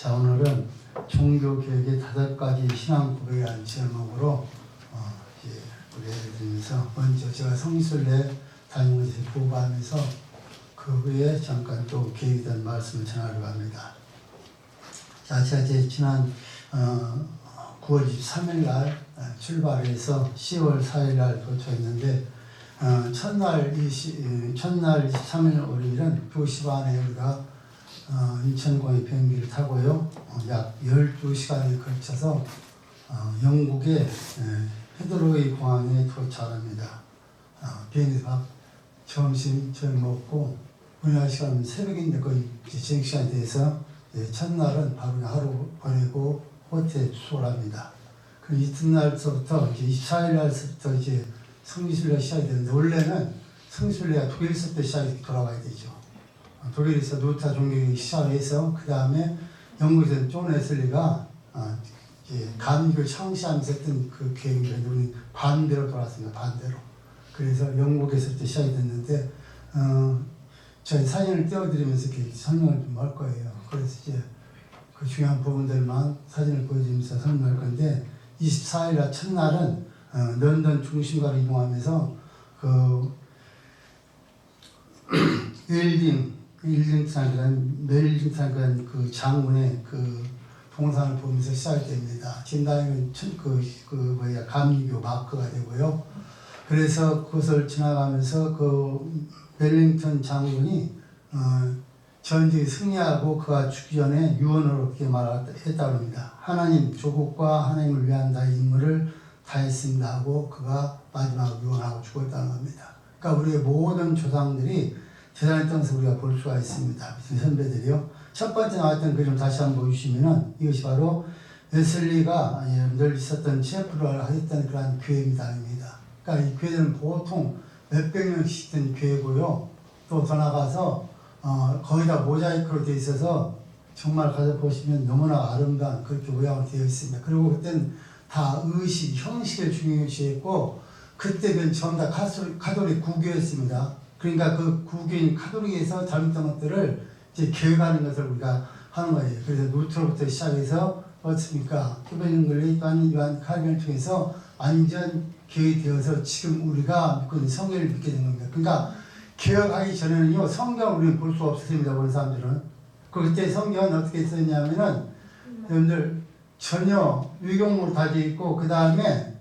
자, 오늘은 종교개혁의 5가지 신앙 고백이라는 제목으로 이제 우리 예를 들면서 먼저 제가 성순례 다니는 것을 보고하면서 그 후에 잠깐 또 계획이 된 말씀을 전하려고 합니다. 자, 제가 이제 지난 9월 23일 날 출발해서 10월 4일 날 도착했는데 첫날 23일 월요일은 2시 반에 우리가 인천공항에 비행기를 타고요. 약 12시간에 걸쳐서 영국의 헤드로이 공항에 도착합니다. 비행기에서 밥, 점심 저녁 먹고 우리나라 시간은 새벽인데 거의 저녁시간이 돼서 첫날은 바로 하루 보내고 호텔에 투숙을 합니다. 그럼 이튿날서부터 이제 24일 날서부터 이제 성지순례가 시작이 되는데 원래는 성지순례가 독일에서부터 시작이 돌아가야 되죠. 독일에서 루터 종교를 시작해서 그 다음에 영국에서는 존 웨슬리가 감리교를 창시하면서 했던 그 계획인데 우리는 반대로 돌았습니다. 반대로. 그래서 영국에서부터 시작이 됐는데 저희 사진을 띄워드리면서 이렇게 설명을 좀 할 거예요. 그래서 이제 그 중요한 부분들만 사진을 보여주면서 설명할 건데 24일 날 첫날은 런던 중심가로 이동하면서 그 웰링턴이라는 그 장군의 그 동상을 보면서 시작이 됩니다. 진다음에 감리교 마크가 되고요. 그래서 그것을 지나가면서 그 웰링턴 장군이 전쟁에 승리하고 그가 죽기 전에 유언으로 그렇게 말했다고 합니다. 하나님 조국과 하나님을 위한 나의 임무를 다했습니다 하고 그가 마지막 유언하고 죽었다는 겁니다. 그러니까 우리의 모든 조상들이 대단했던 것을 우리가 볼 수가 있습니다. 무슨 선배들이요. 첫 번째 나왔던 그림 다시 한번 보여주시면은 이것이 바로 웨슬리가 늘 있었던 체프를 하였던 그러한 교회입니다. 그러니까 이 교회는 보통 몇백 명씩 있던 교회고요. 또 더 나가서 거의 다 모자이크로 되어 있어서 정말 가서 보시면 너무나 아름다운 그렇게 모양으로 되어 있습니다. 그리고 그때는 다 의식, 형식을 중요시했고 그때는 전부 다 가톨릭 구교였습니다. 그러니까 그 구교인 카톨릭에서 잘못된 것들을 이제 개혁하는 것을 우리가 하는 거예요. 그래서 루터로부터 시작해서 어떻습니까? 교배능글리 요한 칼빈을 통해서 완전 개혁되어서 지금 우리가 믿고 있는 성경을 믿게 된 겁니다. 그러니까 개혁하기 전에는요 성경을 우리는 볼 수가 없었습니다. 보는 사람들은. 그때 성경은 어떻게 썼냐면은 여러분들 전혀 위경으로 다 되어 있고 그 다음에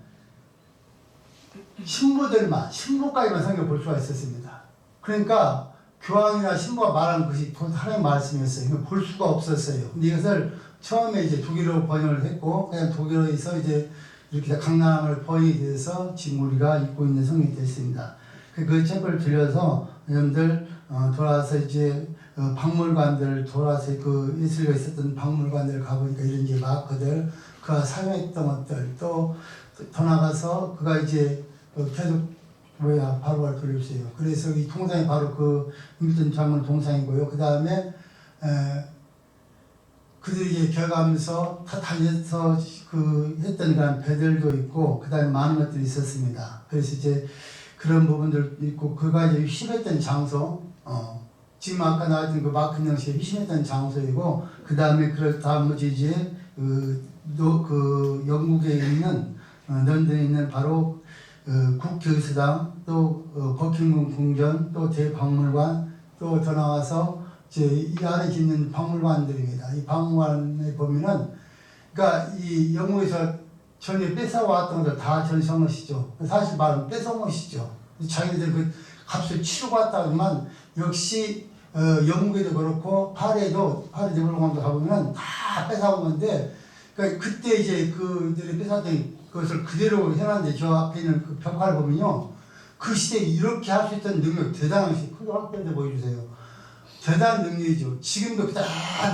신부까지만 성경을 볼 수가 있었습니다. 그러니까 교황이나 신부가 말하는 것이 하나님의 말씀이었어요. 볼 수가 없었어요. 근데 이것을 처음에 이제 독일어로 번역을 했고 그냥 독일어에서 이제 이렇게 강남을 번역이 돼서 지금 우리가 읽고 있는 성경이 됐습니다. 그 책을 들려서 여러분들 돌아와서 이제 박물관들 돌아와서 그 예술가 있었던 박물관들 가보니까 이런 이제 마커들 그가 사용했던 것들 또 더 나가서 그가 이제 계속 바로 돌려주세요. 그래서 이 동상이 바로 그 임기전 장군 동상이고요. 그 다음에 그들이 겨가면서 다 달려서 그 했던 그런 배들도 있고 그 다음에 많은 것들이 있었습니다. 그래서 이제 그런 부분들도 있고 그가 이제 휘심했던 장소 지금 아까 나왔던 그 마크 형식의 휘심했던 장소이고 그 다음에 나머지 이제 그 영국에 있는 런던에 있는 바로 국교의사당 또 버킹엄 궁전 또 대박물관 또 더 나와서 이제 이 안에 있는 박물관들입니다. 이 박물관에 보면은 그러니까 이 영국에서 전에 뺏어왔던 것들 다 전시한 것이죠. 사실 말은 뺏어온 것이죠. 자기들 그 값을 치르고 왔다지만 역시 영국에도 그렇고 파리 대博物館도 가보면은 다 뺏어온 건데 그러니까 그때 이제 그들이 뺏어왔던 그것을 그대로 해놨는데 저 앞에 있는 그 벽화를 보면요. 그 시대에 이렇게 할 수 있던 능력 대단한 것이 크게 확대돼 보여주세요. 대단한 능력이죠. 지금도 그대로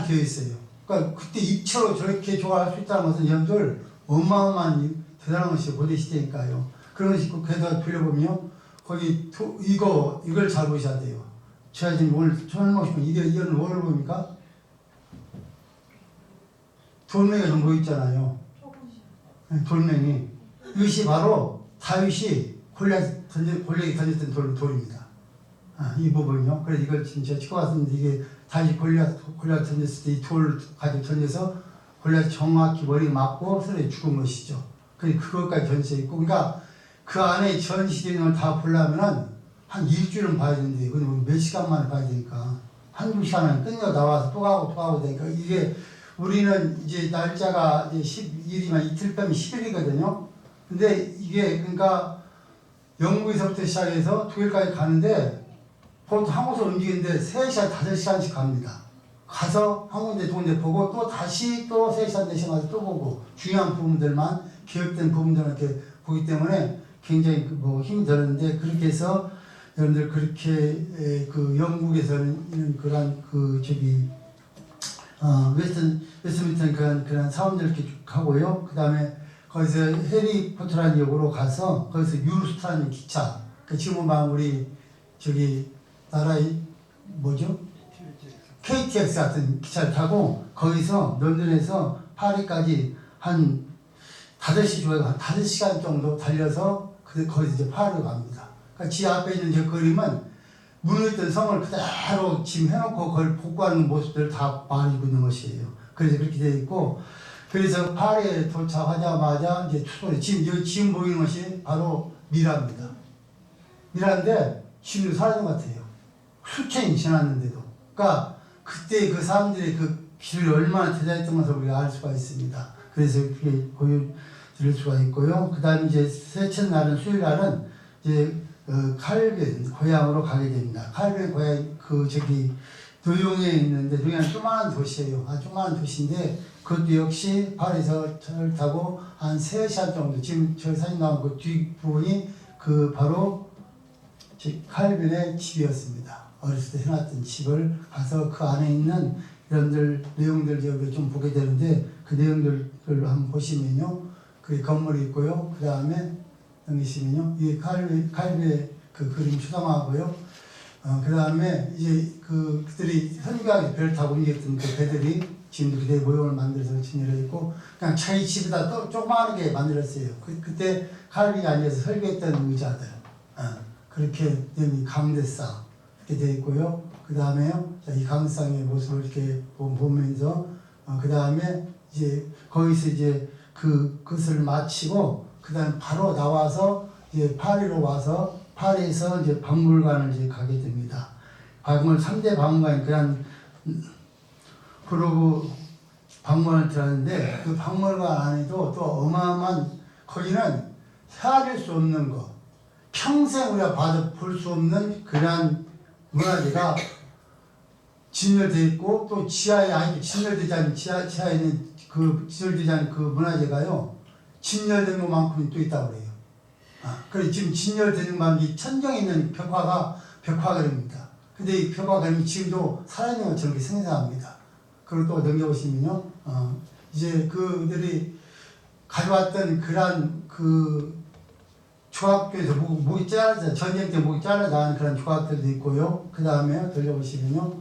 되어 있어요. 그러니까 그때 입체로 저렇게 조화할 수 있다는 것은 여러분들 어마어마한 대단한 것이 고대 시대니까요. 그런 것이 있고 그래서 빌려보면 거기 이걸 잘 보셔야 돼요. 제가 지금 오늘 설명하시면 이건 뭘 보입니까? 돌멩이가 좀 보이잖아요. 돌멩이. 이것이 바로 다윗이 골리앗이 던졌던 돌입니다. 이 부분요. 그래서 이걸 진짜 찍고 왔는데 이게 다시 골리앗 던졌을 때 이 돌 가지고 던져서 골리앗 정확히 머리 맞고 쓰러져 죽은 것이죠. 그것까지 전시해 있고, 그러니까 그 안에 전시되는 걸 다 보려면은 한 일주일은 봐야 되는데, 그건 몇 시간 만에 봐야 되니까 한두 시간은 끝내고 나와서 또 가고 되니까 이게 우리는 이제 날짜가 이제 10일이면 이틀 빼면 10일이거든요. 근데 이게 그러니까 영국에서부터 시작해서 독일까지 가는데 보통 한국에서 움직이는데 3시간, 5시간씩 갑니다. 가서 한 군데 두 군데 보고 또 다시 또 3시간, 4시간 가서 또 보고 중요한 부분들만 기억된 부분들만 이렇게 보기 때문에 굉장히 힘이 들었는데, 그렇게 해서 여러분들 그렇게 그 영국에서는 그런 웨스트민스터 그런 사원들 이렇게 쭉 하고요. 그 다음에 거기서 해리포터라는 역으로 가서 거기서 유로스타라는 기차, 지금 보면 우리 나라의 KTX 같은 기차를 타고 거기서 런던에서 파리까지 한 5시 조에 한 5시간 정도 달려서 거기서 이제 파리로 갑니다. 그러니까 지 앞에 있는 저 그림은 무너졌던 성을 그대로 지금 해놓고 그걸 복구하는 모습들을 다 말해주고 있는 것이에요. 그래서 그렇게 되어 있고, 그래서 파리에 도착하자마자 이제 추돌이 지금 보이는 것이 바로 미라입니다. 미라인데 지금도 사라진 것 같아요. 수천이 지났는데도. 그러니까 그때 그 사람들의 그 기술이 얼마나 대단했던 것을 우리가 알 수가 있습니다. 그래서 그렇게 보여드릴 수가 있고요. 그 다음에 이제 셋째 날은 수요일 날은 이제 칼빈 고향으로 가게 됩니다. 칼빈 고향 노용에 있는데, 노용은 조그마한 도시예요. 조그마한 도시인데 그것도 역시 파리에서 차를 타고 한 3시간 정도, 지금 저 사진 나온 그 뒷부분이 바로 칼빈의 집이었습니다. 어렸을 때 해놨던 집을 가서 그 안에 있는 내용들 여기 좀 보게 되는데, 그 내용들을 한번 보시면요, 그 건물이 있고요. 그 다음에 여기시면요, 이 칼빈의 그 그림 수상하고요. 그 다음에 이제 그들이 선교하기 배를 타고 움직였던 그 배들이 지금도 그대 모형을 만들어서 진열해 있고, 그냥 자기 집에다 또 조그마하게 만들었어요. 그때 칼빈이 앉아서 설교했던 의자들, 그렇게 강대상 이렇게 되어 있고요. 그 다음에요, 이 강대상의 모습을 이렇게 보면서, 그 다음에 이제 거기서 이제 그것을 마치고, 그 다음 바로 나와서 이제 파리로 와서 파리에서 이제 박물관을 이제 가게 됩니다. 3대 박물관, 그냥 프로그 박물관을 들어갔는데, 그 박물관 안에도 또 어마어마한, 거기는 헤아릴 수 없는 것, 평생 우리가 봐도 볼 수 없는 그런 문화재가 진열되어 있고, 또 지하에 진열되지 않은 지하에 있는 진열되지 않은 그 문화재가요, 진열된 것만큼이 또 있다고 그래요. 그래 지금 진열되는 것만, 이 천정에 있는 벽화그림입니다. 근데 이 벽화그림이 지금도 살아있는 것처럼 이렇게 생생합니다. 그리고 또 넘겨보시면요, 이제 그들이 가져왔던 그런 조각들에서 목이 잘라져, 전쟁 때 목이 잘라져 그런 조각들도 있고요. 그 다음에 돌려보시면요,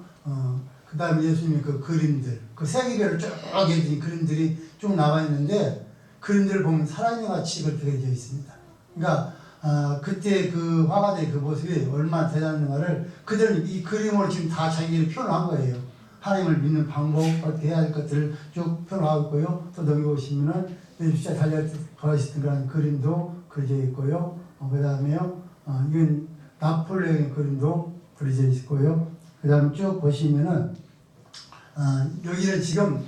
그 다음에 예수님의 그 그림들, 그 세계별로 쭉 해진 그림들이 쭉 나와 있는데, 그림들을 보면 살아있는 같이 그렇게 되어 있습니다. 그러니까 그때 그 화가들의 그 모습이 얼마나 대단한가를 그들은 이 그림으로 지금 다 자기들이 표현한 거예요. 하나님을 믿는 방법, 어떻게 해야 할 것들을 쭉 표현하고 있고요. 또 넘겨보시면은 진짜 걸어있던 그런 그림도 그려져 있고요. 그 다음에요, 이건 나폴레옹의 그림도 그려져 있고요. 그 다음에 쭉 보시면은 여기는 지금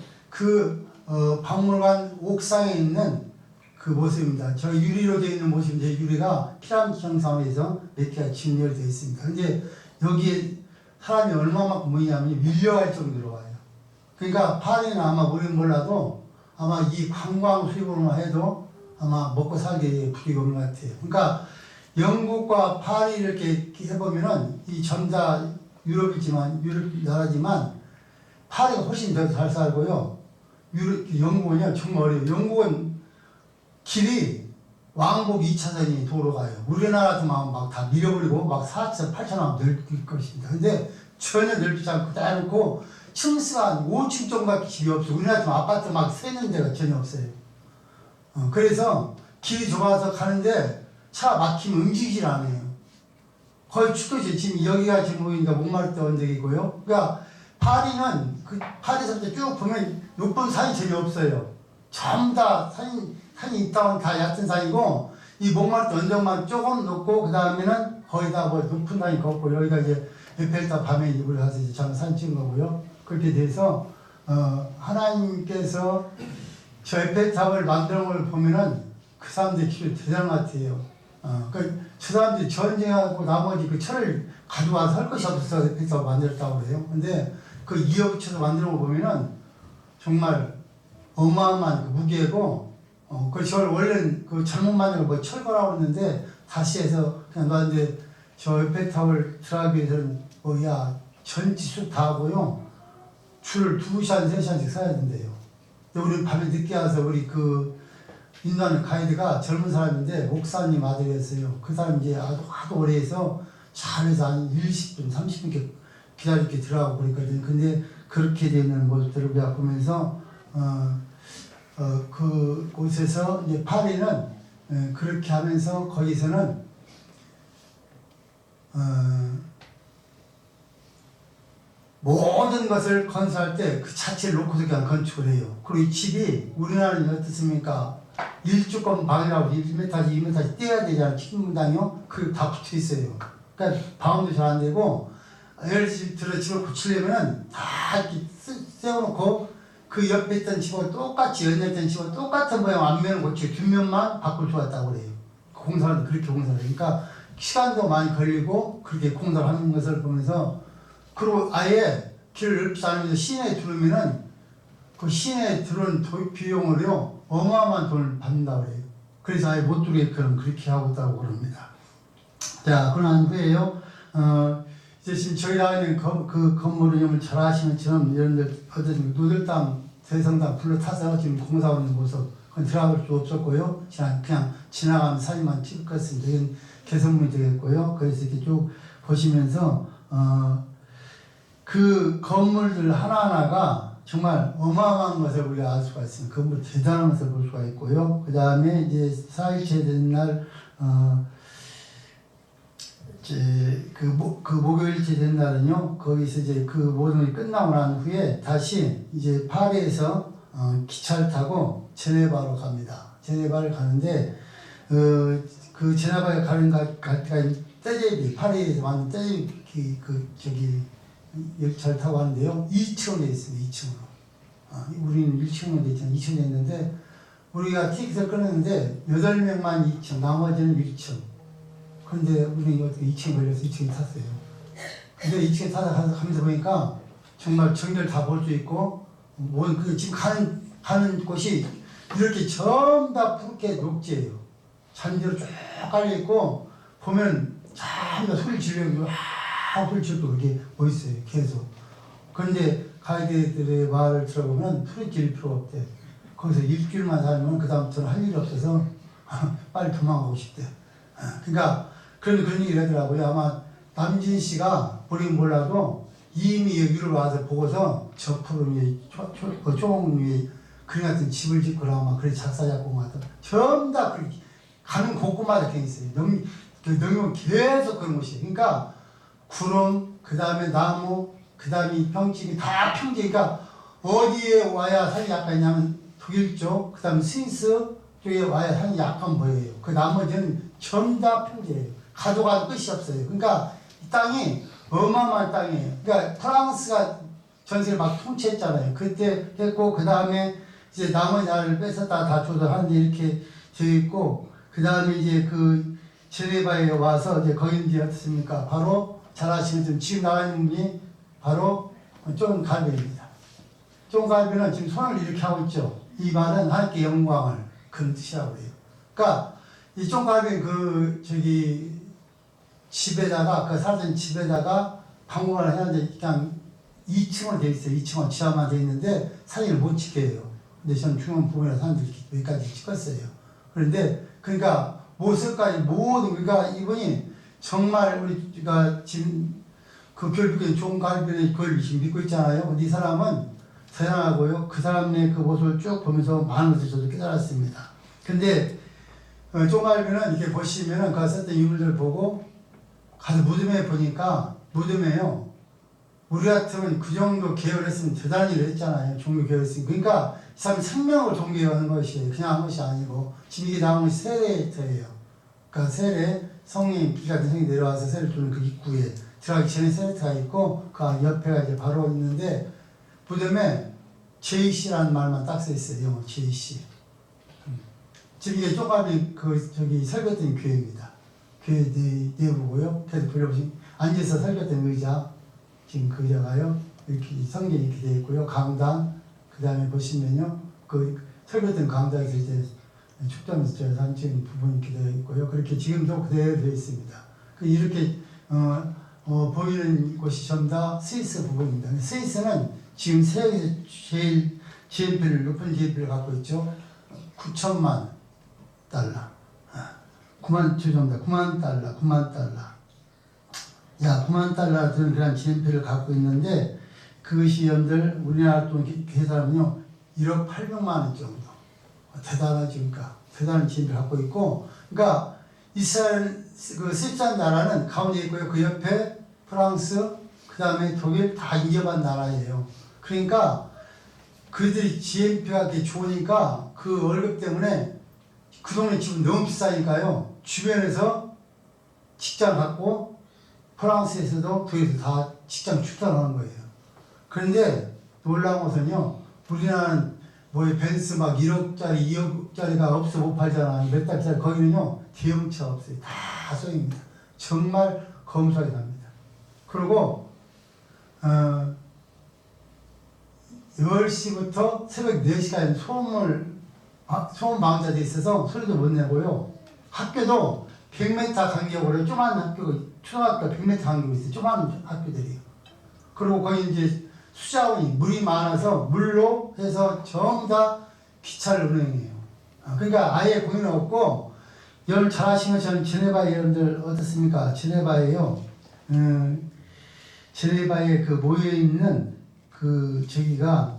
박물관 옥상에 있는 그 모습입니다. 저 유리로 되어 있는 모습인데, 유리가 피라미드 형상에서 몇 개가 진열되어 있습니다. 근데 여기에 사람이 얼마만큼 모이냐면 밀려갈 정도로 와요. 그러니까 파리는 아마 우리는 몰라도 아마 이 관광 수입으로만 해도 아마 먹고 살기 부족이 없는 것 같아요. 그러니까 영국과 파리 이렇게 해보면은 이 전다 유럽 나라지만 파리가 훨씬 더 잘 살고요. 영국은요 정말 어려워요. 영국은 길이 왕복 2차선이 도로 가요. 우리나라 같은 막 다 밀어버리고 막 4천, 8천 하면 넓을 것입니다. 근데 전혀 넓지 않고 따놓고 층수가 한 5층 정도밖에 집이 없어요. 우리나라 같은 아파트 막 세는 데가 전혀 없어요. 그래서 길이 좁아서 가는데 차 막히면 움직이질 않아요. 거의 축도지. 지금 여기가 지금 보이니까 목마르트 언덕이고요. 그러니까 파리는 그 파리에서부터 쭉 보면 높은 산이 전혀 없어요. 전부 다 산이 있다면 다 얕은 산이고 이 목마르트 언덕만 조금 높고 그 다음에는 거의 다 뭐 높은 산이 없고 여기가 이제 에펠탑 밤에 입을 가서 이제 저는 사진 찍은 거고요. 그렇게 돼서 하나님께서 저 에펠탑을 만드는 걸 보면은 그 사람들의 기술이 대단한 것 같아요. 저 사람들이 전쟁하고 나머지 그 철을 가져와서 할 것이 없어서 에펠탑을 만들었다고 그래요. 근데 그 이어붙여서 만드는 거 보면은 정말 어마어마한 그 무게고, 저걸 원래는 그 잘못 만든 걸 뭐 철거라고 했는데 다시 해서 그냥 놨는데 저 에펠탑을 들어가기 위해서는 전지수 다 하고요. 줄을 2시간, 3시간씩 서야 된대요. 우리 밤에 늦게 와서 우리 그 인도하는 가이드가 젊은 사람인데 목사님 아들이었어요. 그 사람 이제 하도 오래 해서 잘해서 한 20분, 30분 기다리게 들어가고 그랬거든요. 근데 그렇게 되는 모습들을 우리가 보면서 그 곳에서 이제 파리는 그렇게 하면서 거기서는 모든 것을 건설할 때 그 자체를 놓고서 그냥 건축을 해요. 그리고 이 집이 우리나라는 어떻습니까? 일주권 방이라고 1m씩 2m씩 떼야 되잖아요. 층문당이요. 그게 다 붙어 있어요. 그러니까 방음도 잘 안 되고 예를 들어 집을 고치려면은 다 이렇게 세워놓고 그 옆에 있던 집하고 똑같이 연결된 집하고 똑같은 모양 앞면을 고치고 뒷면만 바꿀 수가 있다고 그래요. 공사는 그렇게 공사를 해요. 그러니까 시간도 많이 걸리고 그렇게 공사를 하는 것을 보면서 그리고 아예 길을 넓지 않으면서 시내에 들어오면은 그 시내에 들어온 비용을요 어마어마한 돈을 받는다고 그래요. 그래서 아예 못 들어오게끔 그렇게 하고 있다고 그럽니다. 자, 그러한 후에요. 이제 지금 저희 나와 있는 그 건물을 잘 아시는 처럼 여러분들 어떤 노들당 대성당 불러타서 지금 공사하고 있는 모습 그건 들어갈 수 없었고요. 그냥 지나가는 사진만 찍을 것은 이건 개선문이 되겠고요. 그래서 이렇게 쭉 보시면서 그 건물들 하나하나가 정말 어마어마한 것을 우리가 알 수가 있습니다. 건물 대단한 것을 볼 수가 있고요. 그 다음에 이제 4일째 되는 날 그 목요일째 된 날은요, 거기서 이제 그 모든 게 끝나고 난 후에 다시 이제 파리에서 기차를 타고 제네바로 갑니다. 제네바를 가는데, 그 제네바에 갈 때가 떼제비, 파리에서 만든 떼제비, 열차를 타고 가는데요, 2층으로 되어 있습니다, 2층으로. 우리는 1층으로 되어 있잖아요, 2층에 있는데, 우리가 티켓을 끊었는데, 8명만 2층, 나머지는 1층. 근데 우리는 어떻게 2층에 걸려서 2층에 탔어요. 근데 2층에 타서 가면서 보니까 정말 정렬 다 볼 수 있고, 지금 가는 곳이 이렇게 전부 다 푸르게 녹지예요. 잔디로 쭉 깔려있고, 보면 전부 다 소리 지르고, 소리 지르고 그렇게 보였어요, 계속. 그런데 가이드들의 말을 들어보면 소리 지를 필요가 없대. 거기서 일주일만 살면 그다음부터는 할 일이 없어서 빨리 도망가고 싶대. 그러니까 그런 얘기를 하더라고요. 아마 남진 씨가 보긴 몰라도 이미 여기로 와서 보고서 저 푸른 위에 종 위에 그림 같은 집을 짓고 아마 그래 작사 작곡마다 전부 다 가는 곳곳마다 그게 있어요. 너무 계속 그런 곳이에요. 그러니까 구름, 그 다음에 나무, 그 다음에 평집이 다 평지. 그러니까 어디에 와야 산이 약간 있냐면 독일 쪽, 그 다음에 스위스 쪽에 와야 산이 약간 보여요. 그 나머지는 전부 다 평지예요. 가져가도 끝이 없어요. 그러니까 이 땅이 어마어마한 땅이에요. 그러니까 프랑스가 전세를 막 통치했잖아요. 그때 했고, 그 다음에 이제 나머지 나라를 뺏었다 다 조절하는데 이렇게 되어 있고, 그 다음에 이제 그 제네바에 와서 이제 거기 이제 어떻습니까? 바로 잘 아시는 지금 나와 있는 분이 바로 쫑 갈비입니다. 쫑 갈비는 지금 손을 이렇게 하고 있죠. 이 말은 하나님께 영광을 그런 뜻이라고 해요. 그러니까 이 쫑 갈비는 집에다가 그 살던 집에다가 방공을 해놨는데 그냥 2층으로 되어 있어요. 2층으로 지하만 되어 있는데 사진을 못 찍게요. 근데 저는 중앙 부분이라 사람들이 여기까지 찍었어요. 그런데 그러니까 모습까지 모든 그러니까 이분이 정말 우리가 지금 그 결국엔 쫑 갈비의 그걸 지금 믿고 있잖아요. 근데 이 사람은 대단하고요. 그 사람의 그 모습을 쭉 보면서 많은 것을 저도 깨달았습니다. 근데 쫑 갈비는 이렇게 보시면은 그 썼던 인물들을 보고 가서 무덤에 보니까 무덤에요. 우리 같으면 그 정도 개혁했으면 대단히 했잖아요. 종교 개혁했으면. 그러니까 이 사람이 생명을 종교하는 것이에요. 그냥 한 것이 아니고 지금 이게 나온 것이 세례터예요. 그러니까 세례 성령 비 같은 성이 내려와서 세례 주는 그 입구에 들어가기 전에 세례터가 있고 그 옆에가 이제 바로 있는데 무덤에 JC라는 말만 딱 써 있어요. 영어 JC. 지금 이게 쪼가미 저기 설교했던 교회입니다. 교회 내부고요. 그래서 보려보시면 앉아서 설교했던 의자, 지금 그 의자가요. 이렇게 성경이 이렇게 되어 있고요. 강단, 그 다음에 보시면요. 그 설교했던 강단에서 이제 축도하면서 저 산증 부분이 이렇게 되어 있고요. 그렇게 지금도 그대로 되어 있습니다. 이렇게 보이는 곳이 전부 다 스위스 부분입니다. 스위스는 지금 세계에서 제일 GNP를 높은 GNP를 갖고 있죠. 9천만 달러. 9만, 죄송합니다. 9만 달러, 9만 달러. 야, 9만 달러 되는 그런 GNP를 갖고 있는데, 그것이 연들 우리나라 돈 계산하면요, 1억 800만 원 정도. 대단하죠. 그러니까. 대단한 GNP를 갖고 있고, 그러니까, 이스라엘, 그 스위스란 나라는 가운데 있고요. 그 옆에 프랑스, 그 다음에 독일 다 인접한 나라예요. 그러니까, 그들이 GNP가 되게 좋으니까, 그 월급 때문에 그 동네 집은 너무 비싸니까요. 주변에서 직장 갖고 프랑스에서도 독일에서 다 직장 출산하는 거예요. 그런데 놀라운 것은요. 우리나라는 뭐 벤츠 막 1억짜리, 2억짜리가 없어 못 팔잖아요. 몇 달짜리. 거기는요. 대형차 없어요. 다 소형입니다. 정말 검소하게 삽니다. 그리고 10시부터 새벽 4시까지 소음 방자돼 있어서 소리도 못 내고요. 학교도 100m 간격으로 조그만 학교, 초등학교 100m 간격이 있어요. 조그만 학교들이요. 그리고 거기 이제 수자원이 물이 많아서 물로 해서 전부 다 기차를 운행해요. 그러니까 아예 공연 없고, 여러분 잘 아시는 것처럼 제네바 여러분들 어떻습니까? 제네바에요. 제네바에 그 모여있는 그 저기가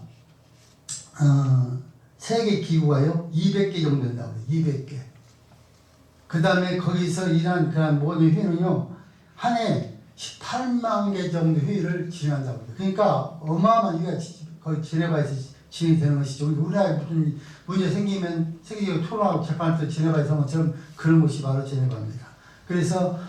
세계 기구가요 200개 정도 된다고 해요. 200개. 그 다음에 거기서 일하는 그런 모든 회의는요 한 해 18만 개 정도 회의를 진행한다고 해요. 그러니까 어마어마한 회의가 거기 제네바에서 진행되는 것이죠. 우리나라에 무슨 문제 생기면 세계적으로 토론하고 재판할 때 제네바에서 한 것처럼 그런 곳이 바로 제네바입니다. 그래서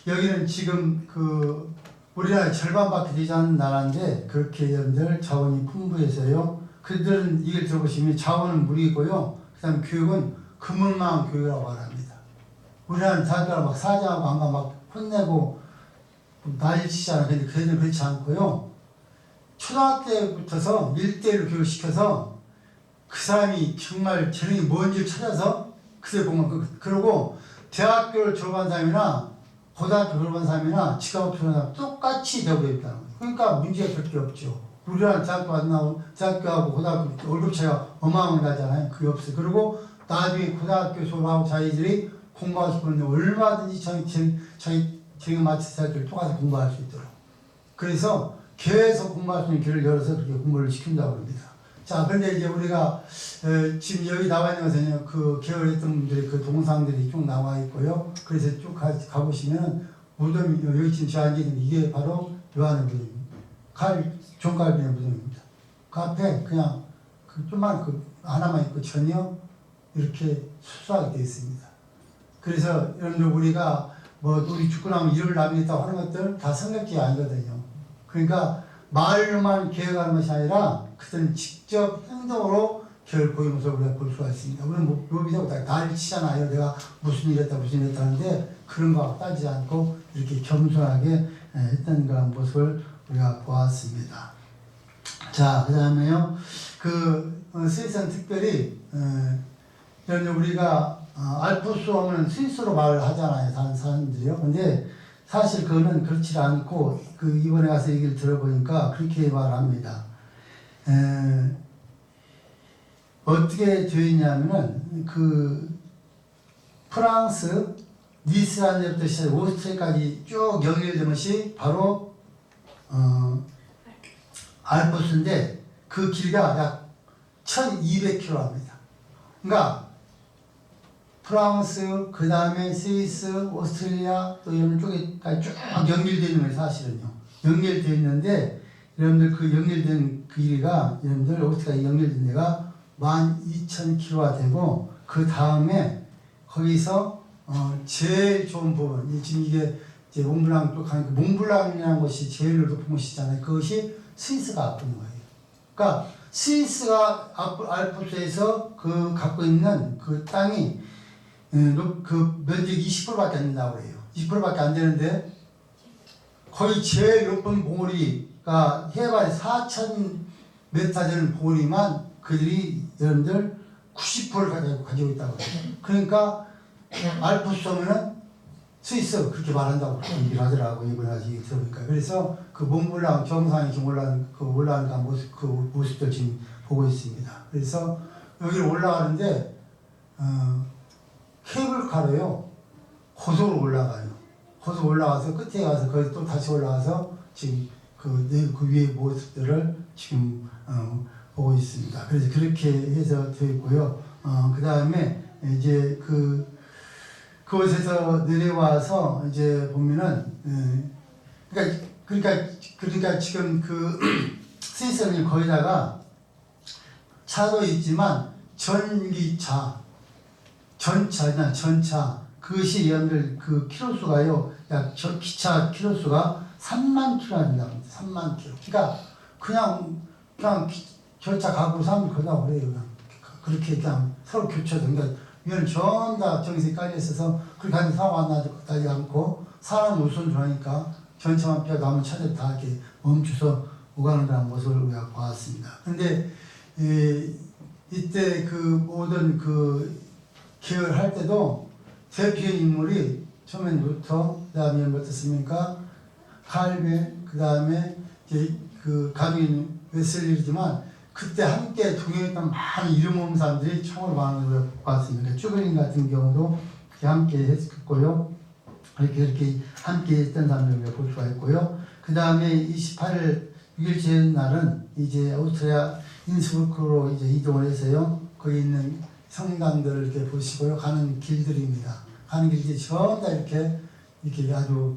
여기는 지금 그 우리나라 절반밖에 되지 않는 나라인데 그렇게 여러분들 자원이 풍부해서요. 그들은 이걸 들어보시면 자원은 물이고요. 그 다음에 교육은 그물망 교육이라고 말합니다. 우리나라는 대학교를 막 사장하고 안 가 막 혼내고 난리치잖아요. 근데 그들은 그렇지 않고요. 초등학교 때부터서 1대1로 교육시켜서 그 사람이 정말 재능이 뭔지를 찾아서 그들 공부 그러고 대학교를 졸업한 사람이나 고등학교 졸업한 사람이나 직업 졸업한 사람 똑같이 배우고 있다는 거예요. 그러니까 문제가 절대 없죠. 우리나라 대학교 안 나오고 대학교하고 고등학교 월급 차이가 어마어마하게 나잖아요. 그게 없어요. 그리고 나중에 고등학교 졸업하고 자기들이 공부하고 싶은데 얼마든지 자기 재능 맞춰서 애들 똑같이 공부할 수 있도록. 그래서 교회에서 공부할 수 있는 길을 열어서 그렇게 공부를 시킨다고 합니다. 자, 그런데 이제 우리가 지금 여기 나와 있는 것은 그 개월했던 분들의 그 동상들이 쭉 나와 있고요. 그래서 쭉 가보시면 무덤 여기 지금 저 앉아 있는 이게 바로 요한의 무덤입니다. 종갈비의 무덤입니다. 그 앞에 그냥 그 조그만 그 하나만 있고 전혀 이렇게 수수하게 되어 있습니다. 그래서 여러분들 우리가 뭐 우리 죽고 나면 이름을 남기겠다고 하는 것들 다 성경책이 아니거든요. 그러니까 말로만 계획하는 것이 아니라 그들은 직접 행동으로 교회를 보이면서 우리가 볼 수가 있습니다. 우리는 뭐 묘비되고 날 치잖아요. 내가 무슨 일 했다 무슨 일 했다 하는데 그런 거 따지지 않고 이렇게 겸손하게 했던 그런 모습을 우리가 보았습니다. 자, 그 다음에요. 스위스는 특별히 여러분 우리가 알프스 오면 스위스로 말을 하잖아요. 다른 사람들이요. 근데 사실 그거는 그렇지 않고 이번에 가서 얘기를 들어보니까 그렇게 말합니다. 어떻게 되어 있냐면은 프랑스 니스라는 데부터 시작해 오스트리아까지 쭉 연결된 것이 바로 알프스인데 그 길이가 약 1200km입니다. 그러니까 프랑스, 그 다음에 스위스, 오스트레일리아 또 이런 쪽에까지 쭉 연결되어 있는 거예요, 사실은요. 연결되어 있는데 여러분들 그 연결된 그 길이가 여러분들 어떻게 연결된 데가 12,000km가 되고 그 다음에 거기서 제일 좋은 부분 지금 이게 이제 몽블랑 쪽 가니까 몽블랑이라는 것이 제일 높은 곳이잖아요. 그것이 스위스가 앞인 거예요. 그러니까 스위스가 알프스에서 그 갖고 있는 그 땅이 그 면적이 20%밖에 안 된다고 해요. 20%밖에 안 되는데 거의 제일 높은 봉우리가 해발 4,000m 되는 봉우리만 그들이 여러분들 90%를 가지고 있다고 해요. 그러니까 알프스 오면은 스위스 그렇게 말한다고 얘기를 하더라고요. 이번에 아직 들어보니까. 그래서 그 몽블랑 정상에 지금 올라가는 그 모습들 지금 보고 있습니다. 그래서 여기를 올라가는데 케이블카로요. 고속으로 올라가요. 고속 올라가서 끝에 가서 거기 또 다시 올라가서 지금 그 위에 모습들을 지금 보고 있습니다. 그래서 그렇게 해서 되어 있고요. 그 다음에 이제 그곳에서 내려와서 이제 보면은 그러니까 지금 그 스위스는 거기다가 차도 있지만 전차 그것이 여러분들 그 키로수가요 약 기차 키로수가 3만 킬로가 된다고 합니다. 3만 킬로. 그러니까 그냥 절차 가고 사람들이 거다 그래요. 그냥 그렇게 그냥 서로 교차도 그러니까 위에는 전부 다 정식이 깔려 있어서 그렇게 하는 사고 안 나지 않고 사람 우선 좋아하니까 전차만 빼고 남은 차들 다 이렇게 멈춰서 오가는 그런 모습을 우리가 보았습니다. 그런데 이때 그 모든 그 기획을 할 때도 대표 인물이 처음엔 루터, 그 다음에 어떻습니까? 칼빈, 그 다음에 그 가빈 웨슬리지만 그때 함께 동행했던 많은 이름 없는 사람들이 총을 많은 걸 봤습니다. 쭈그린 같은 경우도 함께 했었고요. 이렇게 함께 했던 사람들을 볼 수가 있고요. 그 다음에 28일 6일째 날은 이제 오스트리아 인스부르크로 이제 이동을 해서요. 거기 있는 성당들을 이렇게 보시고요. 가는 길들입니다. 가는 길이 전부 다 이렇게 아주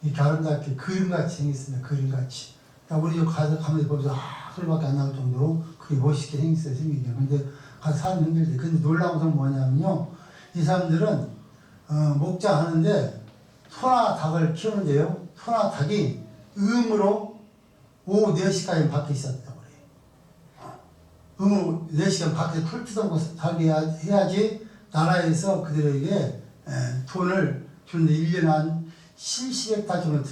이렇게 아름답게 그림같이 생겼습니다. 그림같이. 그러니까 우리 가면서 보면서 소리밖에 안 나올 정도로 그게 멋있게 생기죠. 근데 가서 사람 힘들대. 근데 놀라운 것은 뭐냐면요. 이 사람들은 목장 하는데 소나 닭을 키우는데요. 소나 닭이 음으로 오후 4시까지 밖에 있었다고 그래요. 음으로 4시간 밖에서 풀 뜯어먹고 살게 해야지 나라에서 그들에게 돈을 주는데 1년에 한 70헥타 정도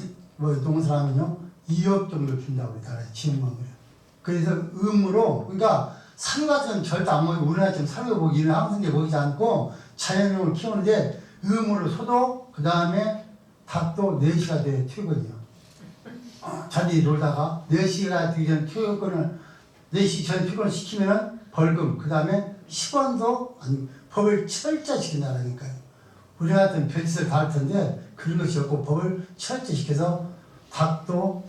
농사하면요 2억 정도 준다고 그래요. 나라에 지원금을. 그래서 음으로 그러니까 사료 같은 건 절대 안 먹이고 우리나라처럼 사료 먹이는 항생제 먹이지 않고 자연용을 키우는데 음으로 소도 그 다음에 닭도 4시가 돼 튀거든요. 자기 놀다가 4시가 되기 전 퇴근을 4시 전 퇴근을 시키면은 벌금 그 다음에 10원도 아니 법을 철저시킨다라니까요. 우리나라 같은 별짓을 다 할 텐데 그런 것이 없고 법을 철저시켜서 닭도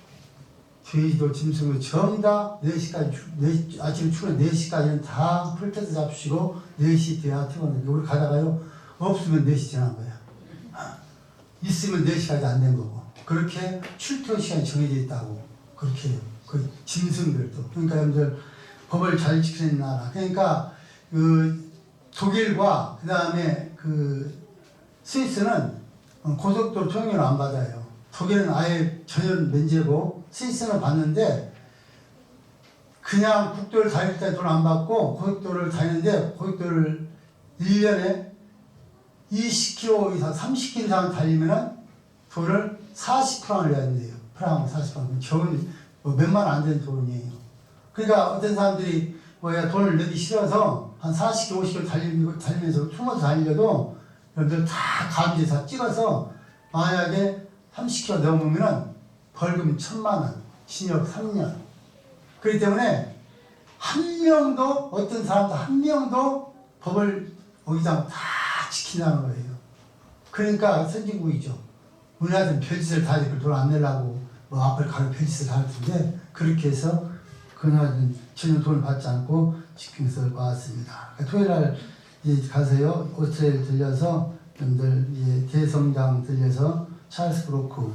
돼지도 짐승도 전부 다 4시까지 아침 출근 4시까지는 다 풀떼서 잡수시고 4시 돼야 퇴근해요. 우리 가다가요 없으면 4시 지난 거야. 있으면 4시까지 안 된 거고 그렇게 출퇴근 시간이 정해져 있다고 그렇게 해요. 그 짐승들도 그러니까 여러분들 법을 잘 지키는 나라 그러니까 그 독일과 그 다음에 그 스위스는 고속도로 통행료를 안 받아요. 독일은 아예 전혀 면제고 스위스는 받는데 그냥 국도를 다닐 때 돈 안 받고 고속도로를 다니는데 고속도로를 1년에 20km 이상 30km 이상 달리면은 돈을 40프랑을 내야 된대요. 프랑 40프랑. 적은 몇만 원 안 되는 돈이에요. 그러니까 어떤 사람들이 돈을 내기 싫어서 한 40km, 50km 달리면서 숨어서 달리려도 여러분들 다 감지 다 찍어서 만약에 30km 넘으면 벌금 1,000만 원, 징역 3년. 그렇기 때문에 한 명도 어떤 사람도 한 명도 법을 어기지 않고 다 지킨다는 거예요. 그러니까 선진국이죠. 우리나라는 별짓을 다 해서 돈 안 내려고 앞을 가려 별짓을 다 할 텐데 그렇게 해서 그날은 전혀 돈을 받지 않고 지키면서 왔습니다. 그러니까 토요일 날 이제 가서요 오스트리아를 들려서 여러분들 이제 대성당 들려서 찰스 브로크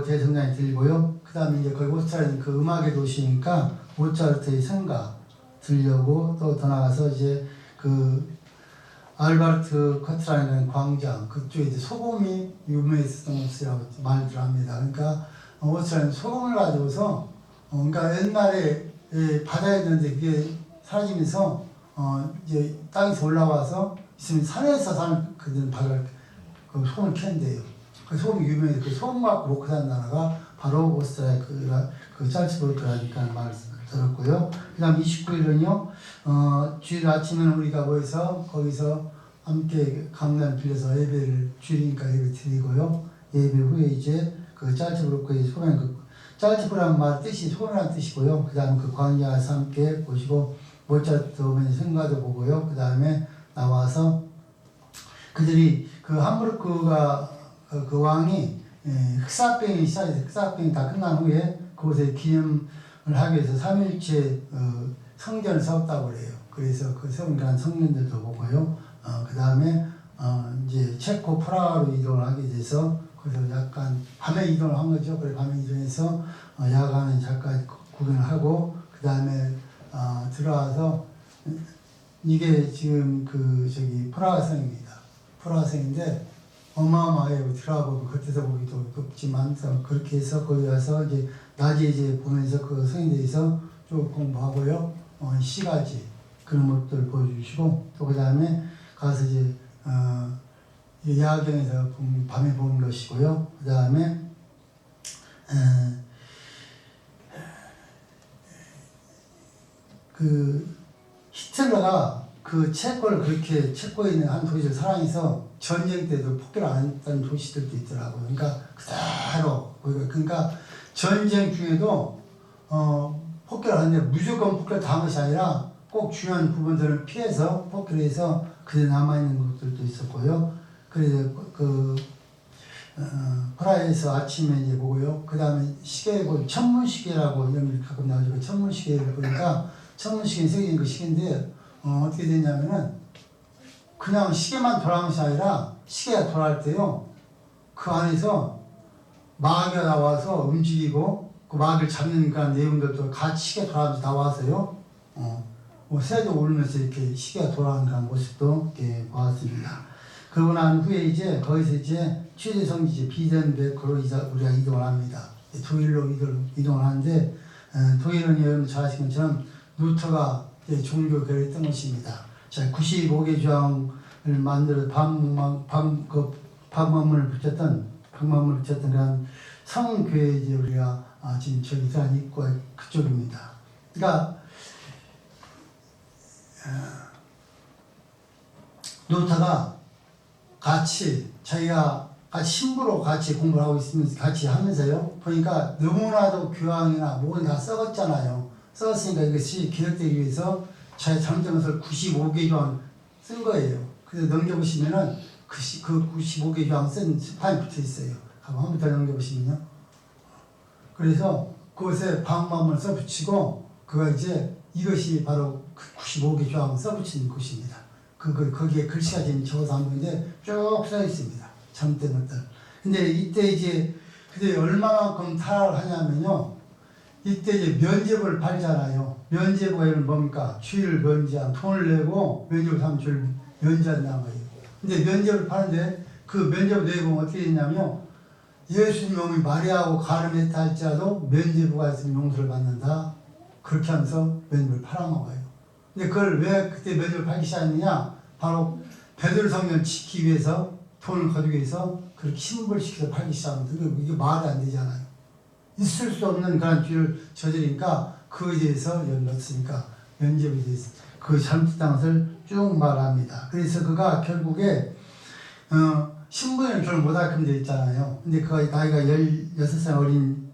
대성당에 들리고요. 그 다음에 이제 거기 오스트리아는 그 음악의 도시니까 모차르트의 성가 들려고 또 더 나가서 이제 그 알바르트 커트라는 광장 그쪽에 이제 소금이 유명했었던 곳이라고 말들 합니다. 그러니까 오스트리아는 소금을 가지고서 그러니까 옛날에 바다에 있는데 그게 사라지면서 이제 땅에서 올라와서 있으면 산에서 사는 그들은 바다를 그 소금을 캔대요. 그 소금이 유명해서 그 소금 갖고 먹고 사는 나라가 바로 오스트리아 그 짤츠부르크라니까 말을 들었고요. 그 다음 29일은요, 주일 아침에는 우리가 모여서 거기서 함께 강단 빌려서 예배를 주일이니까 예배 드리고요. 예배 후에 이제 그 짤츠부르크의 소면 짤츠부르크라는 말 뜻이 소원이라는 뜻이고요. 그 다음 그 광야에서 함께 보시고 모차르트 오면 성가도 보고요. 그 다음에 나와서 그들이 그 함부르크가 그 왕이 흑사병이 시작해서 흑사병이 다 끝난 후에 그곳에 기념을 하기 위해서 3일째 성전을 세웠다고 그래요. 그래서 그 세운 성전들도 보고요. 그 다음에 이제 체코 프라하로 이동을 하게 돼서 그래서 약간 밤에 이동을 한 거죠. 그래 밤에 이동해서 야간에 잠깐 구경을 하고 그 다음에 들어와서 이게 지금 그 저기 프라하성입니다. 프라하성인데 어마어마해요. 들어가 보면 겉에서 보기도 덥지만 그렇게 해서 거기 가서 이제 낮에 이제 보면서 그 성에 대해서 쭉 공부하고요. 시가지 그런 것들 보여주시고 또 그 다음에 가서 이제 야경에서 밤에 보는 것이고요. 그 다음에 그 히틀러가 그 체코를 그렇게 체코에 있는 한 도시를 사랑해서 전쟁 때도 폭격을 안 했다는 도시들도 있더라고요. 그러니까 그대로 그러니까 전쟁 중에도 폭격을 하는데 무조건 폭격을 당한 것이 아니라 꼭 중요한 부분들을 피해서 폭격을 해서 그대 남아있는 것들도 있었고요. 그래서 프라하에서 아침에 이제 보고요. 그 다음에 시계를 보고 천문시계라고 이런 게 가끔 나오죠. 천문시계를 보니까 천문시계는 세계적인 그 시계인데 어떻게 되냐면은 그냥 시계만 돌아가는 것이 아니라 시계가 돌아갈 때요. 그 안에서 마귀가 나와서 움직이고 그 마귀를 잡는 그런 내용들도 같이 시계 돌아가면서 나와서요. 뭐 새도 오르면서 이렇게 시계가 돌아가는 그런 모습도 이렇게 보았습니다. 그러고 난 후에 이제 거기서 이제 최대 성지지 비덴베크로 우리가 이동을 합니다. 독일로 이동을 하는데 독일은 여러분 잘 아시는 것처럼 루터가 종교 교회를 했던 것입니다. 자, 95개 조항을 만들어 방문을 붙였던 그런 성교회 이제 우리가 지금 저기 산 입구 그쪽입니다. 그러니까 루터가 자기가 같이 신부로 같이 공부를 하고 있으면서 같이 하면서요. 보니까 너무나도 교황이나 뭐는 다 썩었잖아요. 썩었으니까 이것이 기억되기 위해서 자기 잘못된 것을 95개 조항 쓴 거예요. 그래서 넘겨보시면은 그 95개 조항 쓴 스판이 붙어 있어요. 한번 더 넘겨보시면요. 그래서 그것에 방법을 써붙이고 그가 이제 이것이 바로 그 95개 조항을 써붙이는 것입니다. 거기에 글씨가 지금 적어서 한 건데 쭉 써 있습니다. 잘못된 것들. 근데 이때 이제 그때 얼마만큼 타락을 하냐면요. 이때 이제 면죄부를 팔잖아요. 면죄부가 이런 뭡니까? 주일 면제한 돈을 내고 면죄부 사면 주일 면제한다는 거예요. 근데 면죄부를 파는데 그 면죄부 내용은 어떻게 되냐면요. 예수님이 마리아하고 가늠했다 할지라도 면죄부가 있으면 용서를 받는다. 그렇게 하면서 면죄부를 팔아먹어요. 근데 그걸 왜 그때 면죄부를 팔기 시작했느냐? 바로 베드로 성경을 지키기 위해서 돈을 거두기 위해서 그렇게 신부를 시켜서 팔기 시작합니다. 이게 말이 안 되잖아요. 있을 수 없는 그런 죄를 저지르니까 그에 대해서 넣었으니까 면죄부에 대해서 그 잘못된 것을 쭉 말합니다. 그래서 그가 결국에 신부는 결혼 못하게 되어 있잖아요. 근데 그가 나이가 16살 어린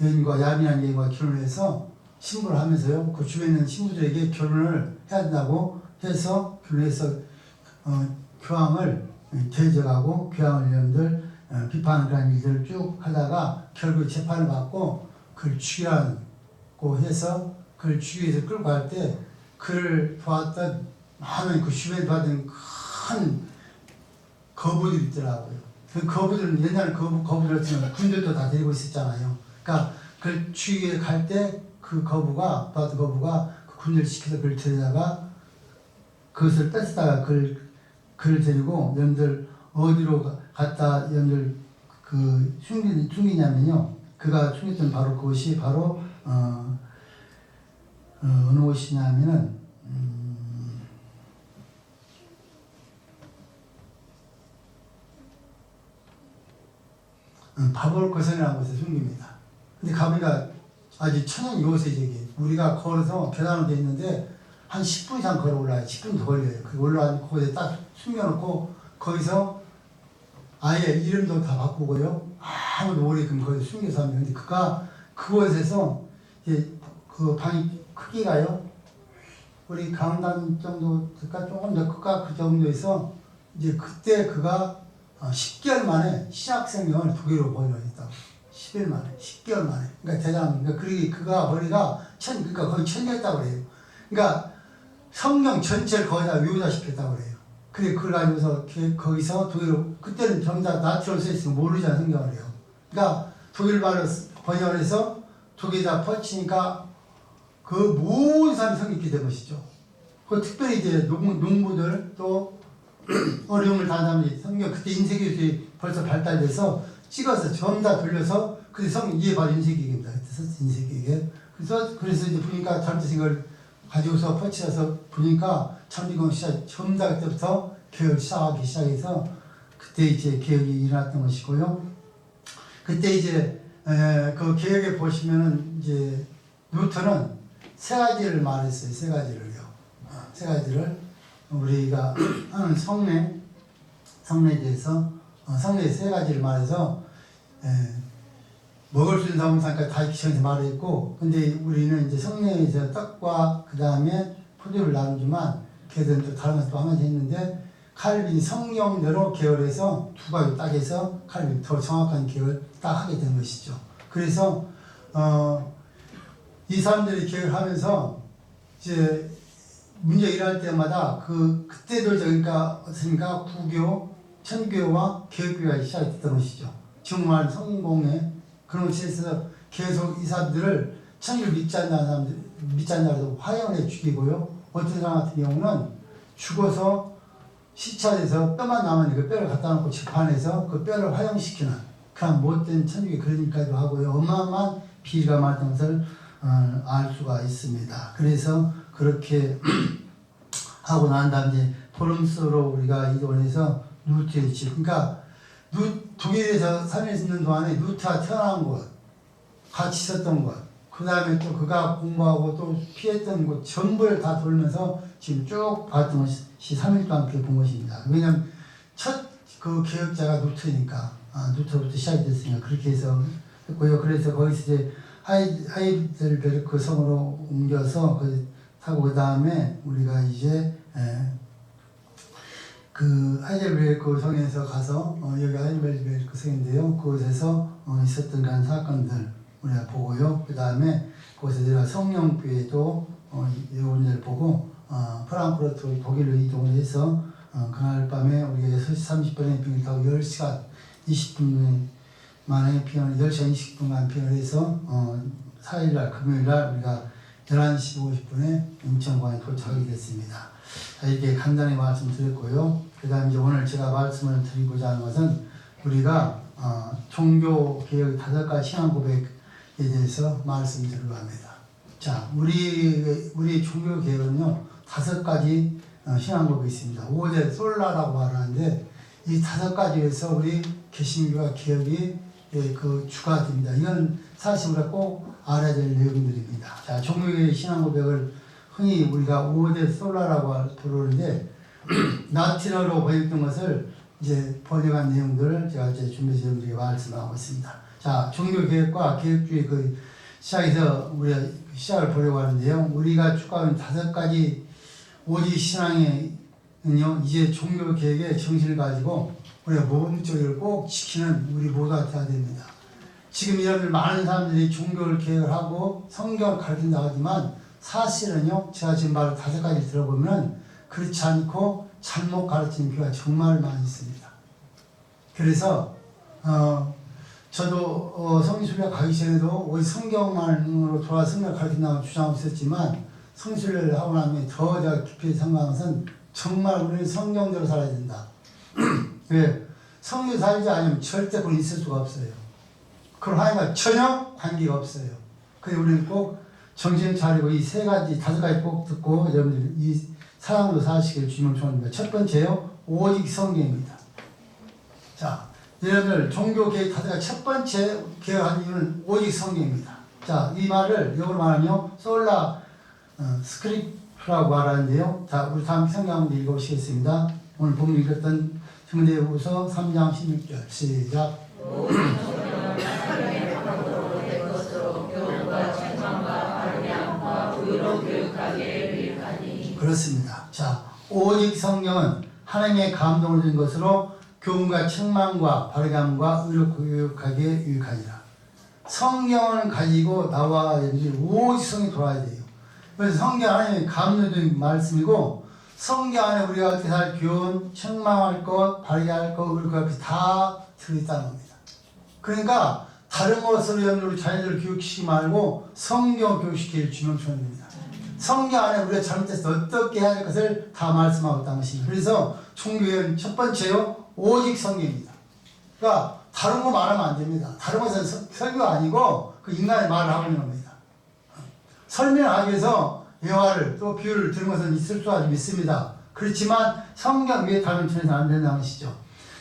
여인과 야민한 여인과 결혼을 해서 신부를 하면서요. 그 주변에 있는 신부들에게 결혼을 해야 된다고 해서 결혼해서 교황을 대적하고 교황을 여러분들 비판하는 그런 일들을 쭉 하다가 결국 재판을 받고 그를 죽이라고 해서 그를 죽이기 위해서 끌고 갈 때 그를 보았던 많은 그 주변에 봤던 큰 거부들이 있더라고요. 그 거부들은 옛날 거부들은 군대도 다 데리고 있었잖아요. 그러니까 그 주위에 갈 때 그 거부가 봤던 거부가 그 군대를 시켜서 그를 데려다가 그것을 뺏다가 그를 데리고 여러분들 어디로 갔다 여러분들 그 숨기냐면요. 그가 숨겼던 바로 그것이 바로 어느 곳이냐면은 바볼거선이라는 곳에 숨깁니다. 근데 가보니까 아주 천연 요새적인 우리가 걸어서 계단으로 돼 있는데 한 10분 이상 걸어 올라요. 10분 더 걸려요. 그 올라가서 거기에 딱 숨겨놓고 거기서 아예 이름도 다 바꾸고요. 아무도 모르게끔 거기 숨겨서 하면 근데 그가 그곳에서 이제 그 방이 크기가요. 우리 강단 정도 될까 조금 더 클까 그 정도에서 이제 그때 그가 10개월 만에 신학생명을 독일로 번역했다고. 10일 만에, 10개월 만에. 그러니까 대단. 그러니까 그가 머리가 그러니까 거의 천재였다고 그래요. 그러니까 성경 전체를 거의 다 외우다시피 했다고 그래요. 근데 그걸 가지고서 거기서 독일로 그때는 전부 다 나치로 써 있으면 모르잖아 성경을 해요. 그러니까 독일말로 번역을 해서 독일에다 펼치니까 그 모든 사람이 성경 읽게 된 것이죠. 그 특별히 이제 농부들 또 어려움을 당한 사람들이 성경 그때 인쇄기술이 벌써 발달돼서 찍어서 전부 다 돌려서 그때 성경 이게 바로 인쇄기계입니다. 그때 인쇄기계. 그래서 이제 보니까 잘못된 걸 가지고서 펼쳐서 보니까 참리공 시작 전부 다 그때부터 개혁을 시작하기 시작해서 그때 이제 개혁이 일어났던 것이고요. 그때 이제 그 개혁에 보시면은 이제 루터는 세 가지를 말했어요. 세 가지를요. 세 가지를 우리가 하는 성례에 대해서 성례 세 가지를 말해서 먹을 수 있는 사람까지 다 기천에서 말했고, 근데 우리는 이제 성례에서 떡과 그 다음에 포도를 나누지만 걔들은 또 다른 것도 한 가지 했는데 칼빈이 성경대로 계열해서 두 가지 딱 해서 칼빈이 더 정확한 계열 딱 하게 된 것이죠. 그래서 이 사람들이 계열하면서 이제 문제 일어날 때마다 그때도 그러니까 어떻습니까? 구교, 천교와 개혁교가 시작됐던 것이죠. 정말 성공의 그런 곳에서 계속 이 사람들을 천주를 믿지 않는 사람들, 믿지 않는다고 해서 화형을 해 죽이고요. 어떤 사람 같은 경우는 죽어서 시찰해서 뼈만 남았는데 그 뼈를 갖다 놓고 재판해서 그 뼈를 화형시키는 그런 못된 천주교 그런 일까지도 하고요. 어마어마한 비리가 많았던 것을 알 수가 있습니다. 그래서 그렇게 하고 난 다음에 이제 포럼스로 우리가 이동해서 루트에 집. 그러니까 독일에서 살고 있는 동안에 루트가 태어난 곳, 같이 있었던 곳, 그 다음에 또 그가 공부하고 또 피했던 곳 전부를 다 돌면서 지금 쭉 봤던 것이 3일 동안 그렇게 본 것입니다. 왜냐하면 첫 그 개혁자가 루트니까 루트부터 시작이 됐으니까 그렇게 해서 했고요. 그래서 거기서 이제 하이델베르크 성으로 옮겨서 하고 그 다음에 우리가 이제 그 하이델베르크 성에서 가서 여기 하이델베르크 성인데요. 그곳에서 있었던 그런 사건들 우리가 보고요. 그 다음에 그곳에 내가 성령교회도 이런 보고 프랑크푸르트 독일로 이동을 해서 그날 밤에 우리가 6시 30분에 비행기 타고 10시간 20분 만에 비행을 10시간 20분간 비행을 해서 4일날 금요일날 우리가 11시 50분에 인천공항에 도착하게 됐습니다. 자, 이렇게 간단히 말씀드렸고요. 그 다음에 이제 오늘 제가 말씀을 드리고자 하는 것은 우리가 종교 개혁 5가지 신앙 고백에 대해서 말씀드리려고 합니다. 자, 우리 종교 개혁은요 5가지 신앙 고백이 있습니다. 5대 솔라라고 말하는데 이 5가지에서 우리 개신교와 개혁이 그 주가 됩니다. 이건 사실 우리가 꼭 알아야 될 내용들입니다. 자, 종교의 신앙 고백을 흔히 우리가 5대 솔라라고 부르는데 라틴어로 번역된 것을 이제 번역한 내용들을 제가 이제 준비해서 여러분들에게 말씀하고 있습니다. 자, 종교 개혁과 개혁주의 그 시작에서 우리가 시작을 보려고 하는데요. 우리가 추구하는 5가지 오직 신앙에는요, 이제 종교 개혁의 정신을 가지고 우리가 모범적으로 꼭 지키는 우리 모두가 되어야 됩니다. 지금 여러분들 많은 사람들이 종교를 개혁을 하고 성경을 가르친다고 하지만 사실은요, 제가 지금 말 5가지 들어보면 그렇지 않고 잘못 가르치는 교회가 정말 많이 있습니다. 그래서 저도 성인순례 가기 전에도 오직 성경만으로 돌아 성경을 가르친다고 주장하고 있었지만 성인순례를 하고 나면 더 제가 깊이 생각한 것은 정말 우리는 성경대로 살아야 된다. 왜? 성경대로 살지 않으면 절대 그건 있을 수가 없어요. 그걸 하나님과 전혀 관계가 없어요. 그래서 우리는 꼭 정신 차리고 이 3가지, 5가지 꼭 듣고 여러분들 이 사랑으로 사시길 주님을 축원합니다. 첫 번째요, 오직 성경입니다. 자, 여러분들 종교개혁 5가지 첫 번째 개혁한 이유는 오직 성경입니다. 자, 이 말을 영어로 말하면 솔라 스크립트라고 말하는데요. 자, 우리 다음 성경 한번 읽어보시겠습니다. 오늘 본문 읽었던 디모데후서 3장 16절 시작. 그렇습니다. 자, 오직 성경은 하나님의 감동을 준 것으로 교훈과 책망과 바르게함과 의로 교육하기에 유익하니라. 성경을 가지고 나와 오직 성경이 돌아야 돼요. 그래서 성경 하나님의 감동된 말씀이고 성경 안에 우리가 어떻게 살 교훈, 책망할 것, 바르게 할 것, 의로 교육할 것 다 들어있다는 겁니다. 그러니까 다른 것으로 여러분들 자녀들을 교육시키지 말고 성경 교육시킬 주면 좋습니다. 성경 안에 우리가 잘못해서 어떻게 해야 할 것을 다 말씀하고 있다는 것입니다. 그래서 종교의 첫 번째요, 오직 성경입니다. 그러니까 다른 거 말하면 안 됩니다. 다른 것은 설교가 아니고 그 인간의 말을 하고 있는 겁니다. 설명하기 위해서 예화를 또 비유를 들은 것은 있을 수 있습니다. 그렇지만 성경 위에 다른 천에서 안 된다는 것이죠.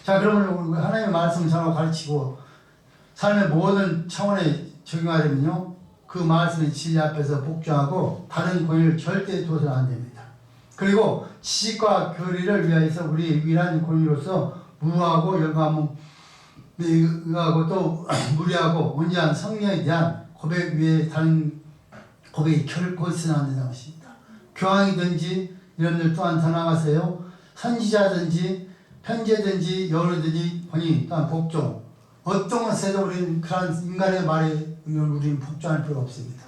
자, 그러면 하나님의 말씀을 잘하고 가르치고 삶의 모든 차원에 적용하려면요, 그 말씀의 진리 앞에서 복종하고 다른 권위를 절대 둬서는 안 됩니다. 그리고 지식과 교리를 위하여서 우리의 유일한 권위로서 무하고 열감하고 또 무리하고 온전한 성령에 대한 고백 위에 다른 고백이 결코 있어는 안 된다는 것입니다. 교황이든지 여러분들 또한 더 나아가세요. 선지자든지 편지든지 여우든지 본인 또한 복종 어떤 것에도 우리는 그런 인간의 말에 우리는 복종할 필요가 없습니다.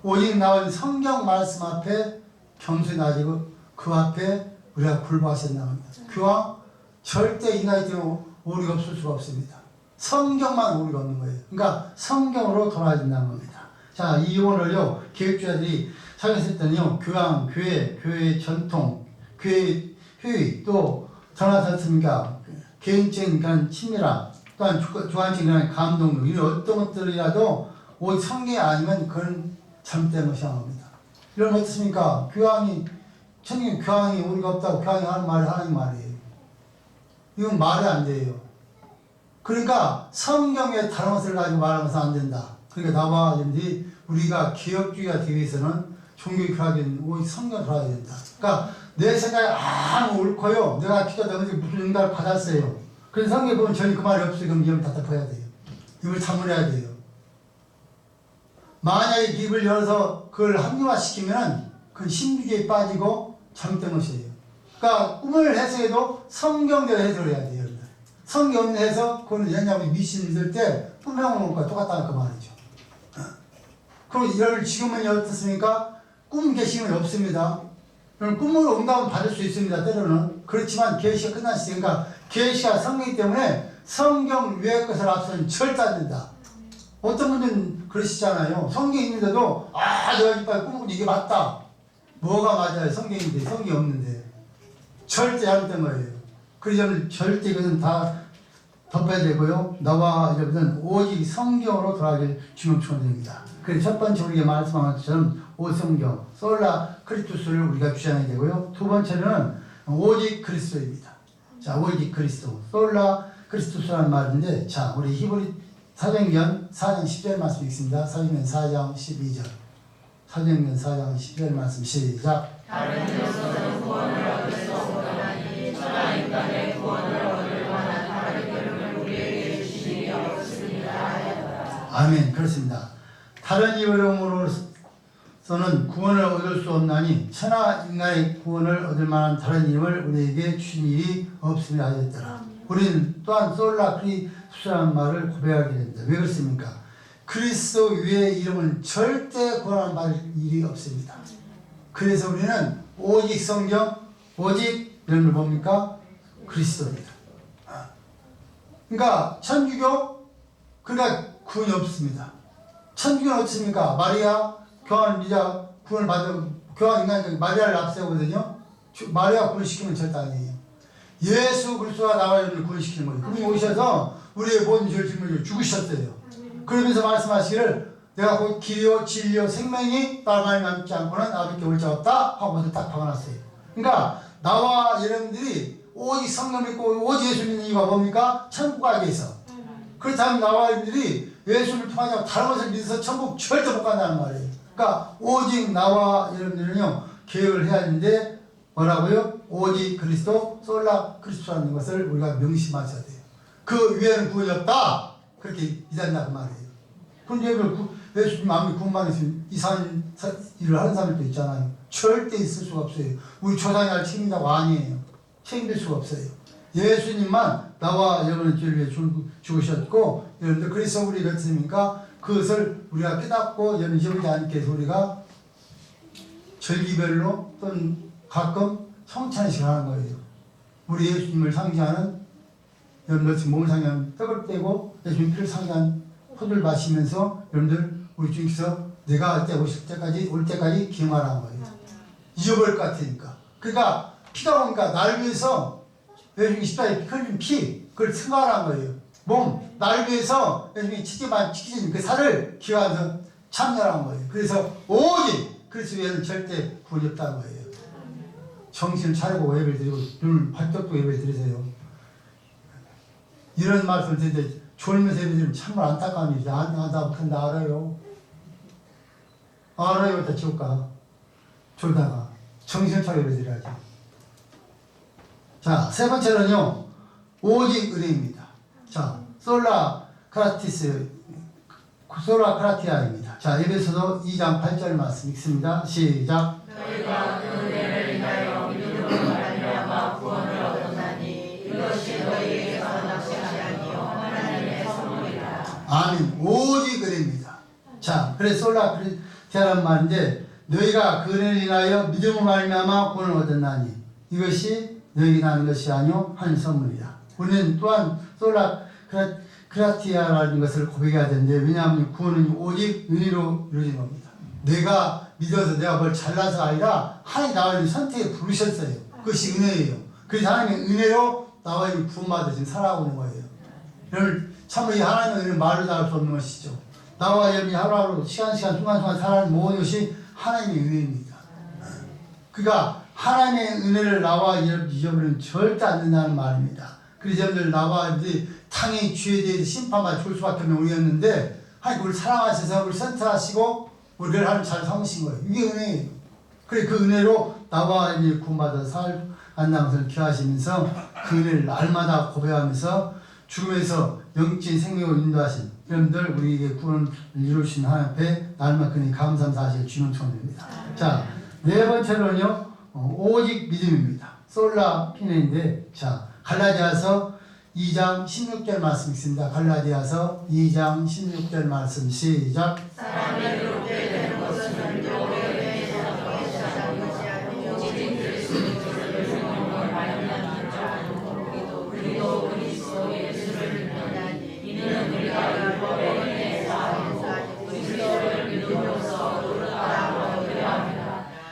오직 나온 성경 말씀 앞에 겸손히 나지고 그 앞에 우리가 굴복하신다는 겁니다. 교황 절대 인간이 때문에 오류가 없을 수가 없습니다. 성경만 오류가 없는 거예요. 그러니까 성경으로 돌아진다는 겁니다. 자, 이 용어를요, 개혁주의자들이 사용했을 때는요, 교황, 교회 전통, 교회 효의, 또 전화전습니다. 개인적인 그런 친밀함, 또한 주관적인 그런 감동, 이런 어떤 것들이라도 오직 성경이 아니면 그건 잘못된 것이라는 겁니다. 이런 어떻습니까? 교황이, 천년 교황이 우리가 없다고 교황이 하는 말이 하나님 말이에요. 이건 말이 안 돼요. 그러니까 성경에 다른 것을 가지고 말하면서 안 된다. 그러니까 나와 여러분들이 우리가 개혁주의가 되기 위해서는 종교교육하기는 오직 성경을 돌아야 된다. 그러니까 내 생각이 아무 옳고요. 내가 기도하다 무슨 응답을 받았어요. 그래서 성경에 보면 전혀 그 말이 없어요. 그럼 이걸 답답해야 돼요. 이걸 참으려야 돼요. 만약에 입을 열어서 그걸 합리화시키면 그건 신비주의에 빠지고 잘못된 것이에요. 그러니까 꿈을 해석해도 성경대로 해석을 해야 돼요. 성경 없는 해석, 그거는 옛날에 미신 믿을 때 꿈해오는 것과 똑같다는 그 말이죠. 그럼 이걸 지금은 어떻습니까? 꿈 계시는 없습니다. 그럼 꿈으로 응답은 받을 수 있습니다. 때로는. 그렇지만 계시가 끝났으니까 계시가 성경이기 때문에 성경 외의 것을 앞서는 절대 안 된다. 어떤 분들은 그러시잖아요. 성경이 있는데도 내가 이빨 꿈을 이게 맞다. 뭐가 맞아요? 성경인데 성경이 없는데. 절대 잘못된 거예요. 그래서 절대 이것은 다 덮어야 되고요. 나와 여러분은 오직 성경으로 돌아가길 주님 축원드립니다. 그래서 첫 번째 우리가 말씀한 것처럼 오성경, 솔라 크리스토스를 우리가 주장해야 되고요. 두 번째는 오직 그리스도입니다. 자, 오직 그리스도, 솔라 크리스토스라는 말인데, 자, 우리 히브리 사도행전 4장 10절 말씀 읽습니다. 사도행전 4장 12절. 사도행전 4장 10절 말씀 시작. 다른 이로서는 구원을 얻을 수 없거나니 천하 인간의 구원을 얻을 만한 다른 이름을 우리에게 주심이 없습니다 하였더라. 아멘. 그렇습니다. 다른 이름으로서는 구원을 얻을 수 없나니 천하 인간의 구원을 얻을 만한 다른 이름을 우리에게 주신 일이 없음이라 하였더라. 우리는 또한 솔라 크리스토스라는 말을 고백하게 됩니다. 왜 그렇습니까? 그리스도 위의 이름은 절대 고난받을 일이 없습니다. 그래서 우리는 오직 성경, 오직 이름을 뭡니까? 그리스도입니다. 그러니까 천주교, 그러니까 구원이 없습니다. 천주교는 어떻습니까? 마리아, 교환, 미자 구원을 받은 교환 인간 마리아를 앞세우거든요. 마리아 구원시키면 절대 아니에요. 예수 그리스도가 나와 있는 구원시키는 거예요. 그분이 오셔서 우리의 모든 죄를 짊어지고 죽으셨어요. 그러면서 말씀하시기를 내가 곧 길이요 진리요 생명이 나를 남지 않고는 아버지께 올 자 없다 하고서 딱 박아놨어요. 그러니까 나와 여러분들이 오직 성령 믿고 오직 예수 믿는 이유가 뭡니까? 천국 가기 위해서. 그렇다면 나와 여러분들이 예수를 통하지 다른 것을 믿어서 천국 절대 못 간다는 말이에요. 그러니까 오직 나와 여러분들은요 계획을 해야 하는데 뭐라고요? 오직 그리스도 솔라 그리스도라는 것을 우리가 명심하셔야 돼요. 그 위에는 구원이 없다 그렇게 이단다고 말이에요. 그런데 예수님 아무리 구원만 했으면 이상한 일을 하는 사람들도 있잖아요. 절대 있을 수가 없어요. 우리 조상이 날 책임자가 아니에요. 책임질 수가 없어요. 예수님만 나와 여러분의 죄를 위해 죽으셨고 여러분들 그래서 우리가 어떻습니까? 그것을 우리가 깨닫고 여러분 잊어버리지 않게 해서 우리가 절기별로 또는 가끔 성찬식 하는 거예요. 우리 예수님을 상징하는 여러분들 지금 몸을 상징하는 떡을 떼고 예수님 피를 상징하는 포도를 마시면서 여러분들 우리 주님께서 내가 올 때까지 기억하라는 거예요. 잊어버릴 것 같으니까. 그러니까 피가 오니까 날 위해서 예수님이 십자가에 흘린 피 그걸 승화하라는 거예요. 몸 날 위해서 예수님이 치킨 그 살을 기억하면서 참여하는 거예요. 그래서 오직 그리스도 위에는 절대 구원이 없다는 거예요. 정신을 차리고 예배를 드리고 눈을 발떡도 예배를 드리세요. 이런 말씀을 드리는데 졸면서 예배 드리면 참으로 안타까운 일이죠. 나 알아요. 알아요. 다 지옥 가. 졸다가 정신을 차리고 예배 드려야죠. 자, 세 번째는요. 오직 은혜입니다. 자, 솔라 크라티아입니다. 자, 에베소서 2장 8절 말씀 읽습니다. 시작. 너희가 그 은혜를 인하여 믿음으로 말미암아 구원을 얻었나니 이것이 너희에게서 난 것이 아니요 하나님의 선물이라. 아멘. 오직 은혜입니다. 자, 그래서 솔라 크라티아란 말인데 너희가 그 은혜를 인하여 믿음으로 말미암아 구원을 얻었나니 이것이 너희에게 나는 것이 아니요 하나님의 선물이라. 우리는 또한 솔라 크라티아라는 것을 고백해야 되는데 왜냐하면 구원은 오직 은혜로 이루어진 겁니다. 내가 믿어서 내가 뭘 잘나서가 아니라 하나님 나와의 선택에 부르셨어요. 그것이 은혜예요. 그래서 하나님의 은혜로 나와의 구원받아 지금 살아가고 있는 거예요. 여러분 참으로 이 하나님의 은혜는 말로 다 할 수 없는 것이죠. 나와 여러분이 하루하루 시간시간 순간순간 살아가는 모든 것이 하나님의 은혜입니다. 그러니까 하나님의 은혜를 나와 잊어버리면 절대 안 된다는 말입니다. 그래서 여러분들 나와 여러분들이 당연히 죄에 대해서 심판만 줄 수밖에 없는 우리였는데 하나님 우리를 사랑하셔서 우리를 선택하시고 우리를 하나님 잘 삼으신 거예요. 이게 은혜예요. 그래 그 은혜로 나와 이제 구원받아서 살아간다는 것을 기하시면서 그 은혜를 날마다 고백하면서 죽음에서 영적인 생명으로 인도하신 여러분들 우리에게 구원을 이루신 하나님 앞에 날마다 그니 감사하실 주님 천국입니다. 자, 네 번째로는요. 오직 믿음입니다. 솔라 피네인데 자 갈라디아서 2장 16절 말씀 있습니다. 갈라디아서 2장 16절 말씀 시작. 사람이 그렇게 되는 것은 교회에 대해서 것이 아니요 오직 그리스도를 믿는 걸 말미암는 줄 아는 우리도 그리스도 예수를 믿느니 이는 우리가 율법에 의해서 아니고 그리스도를 믿음으로써 의롭다고 얻으려 합니다.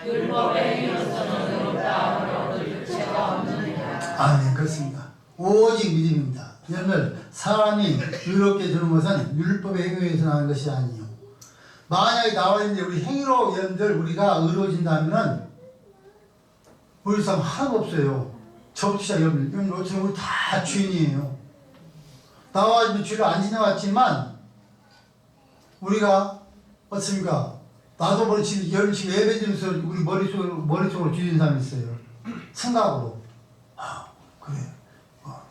율법에 의해서는 의롭다고 얻을 육체가 없느니라. 아멘. 그렇습니다. 오직 믿음입니다. 여러분 사람이 의롭게 되는 것은 율법의 행위에서 나는 것이 아니요. 만약에 나와 있는데 우리 행위로 여러분들 우리가 의로워진다면 우리 사람 하나도 없어요. 저부터 시작 여러분 우리 다 죄인이에요. 나와 있는 죄를 안 지나갔지만 우리가 어떻습니까? 나도 모르지 여러분 지금 예배드리면서 우리 머릿속으로 죄인 사람이 있어요. 생각으로 그래.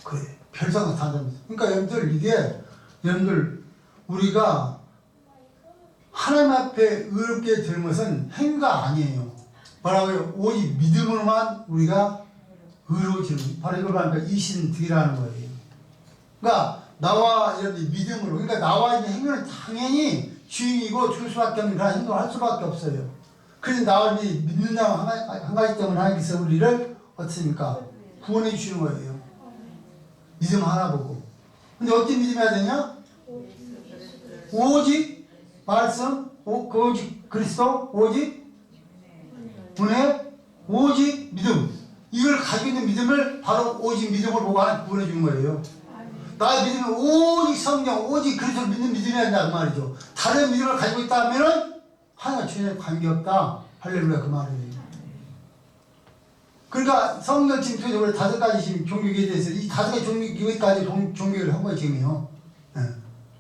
그래. 별상을 다 잡니다. 그러니까 여러분들 이게 여러분들 우리가 하나님 앞에 의롭게 되는 것은 행위가 아니에요. 뭐라고요? 오직 믿음으로만 우리가 의로워지는 바로 이걸 말하니까 이신득이라는 거예요. 그러니까 나와 여러분들 믿음으로, 그러니까 나와 있는 행위는 당연히 주인이고 줄 수밖에 없는 그런 행동을 할 수밖에 없어요. 그래서 나와 믿는다고 한 가지 때문에 하나님께서 우리를 어떻습니까? 구원해 주시는 거예요. 믿음 하나 보고. 근데 어떤 믿음해야 되냐? 오직 말씀, 오직 그리스도, 오직 은혜, 오직 믿음. 이걸 가지고 있는 믿음을 바로 오직 믿음을 보고 하나님 구원해 주는 거예요. 나의 믿음은 오직 성경, 오직 그리스도를 믿는 믿음이야 된다 그 말이죠. 다른 믿음을 가지고 있다 하면은 하나님과 전혀 관계없다. 할렐루야 그 말이에요. 그러니까 성경 지금 표적으로 5가지 지금 종교에 대해서 이 5가지 종교까지 종교를 한 거예요 지금요. 예.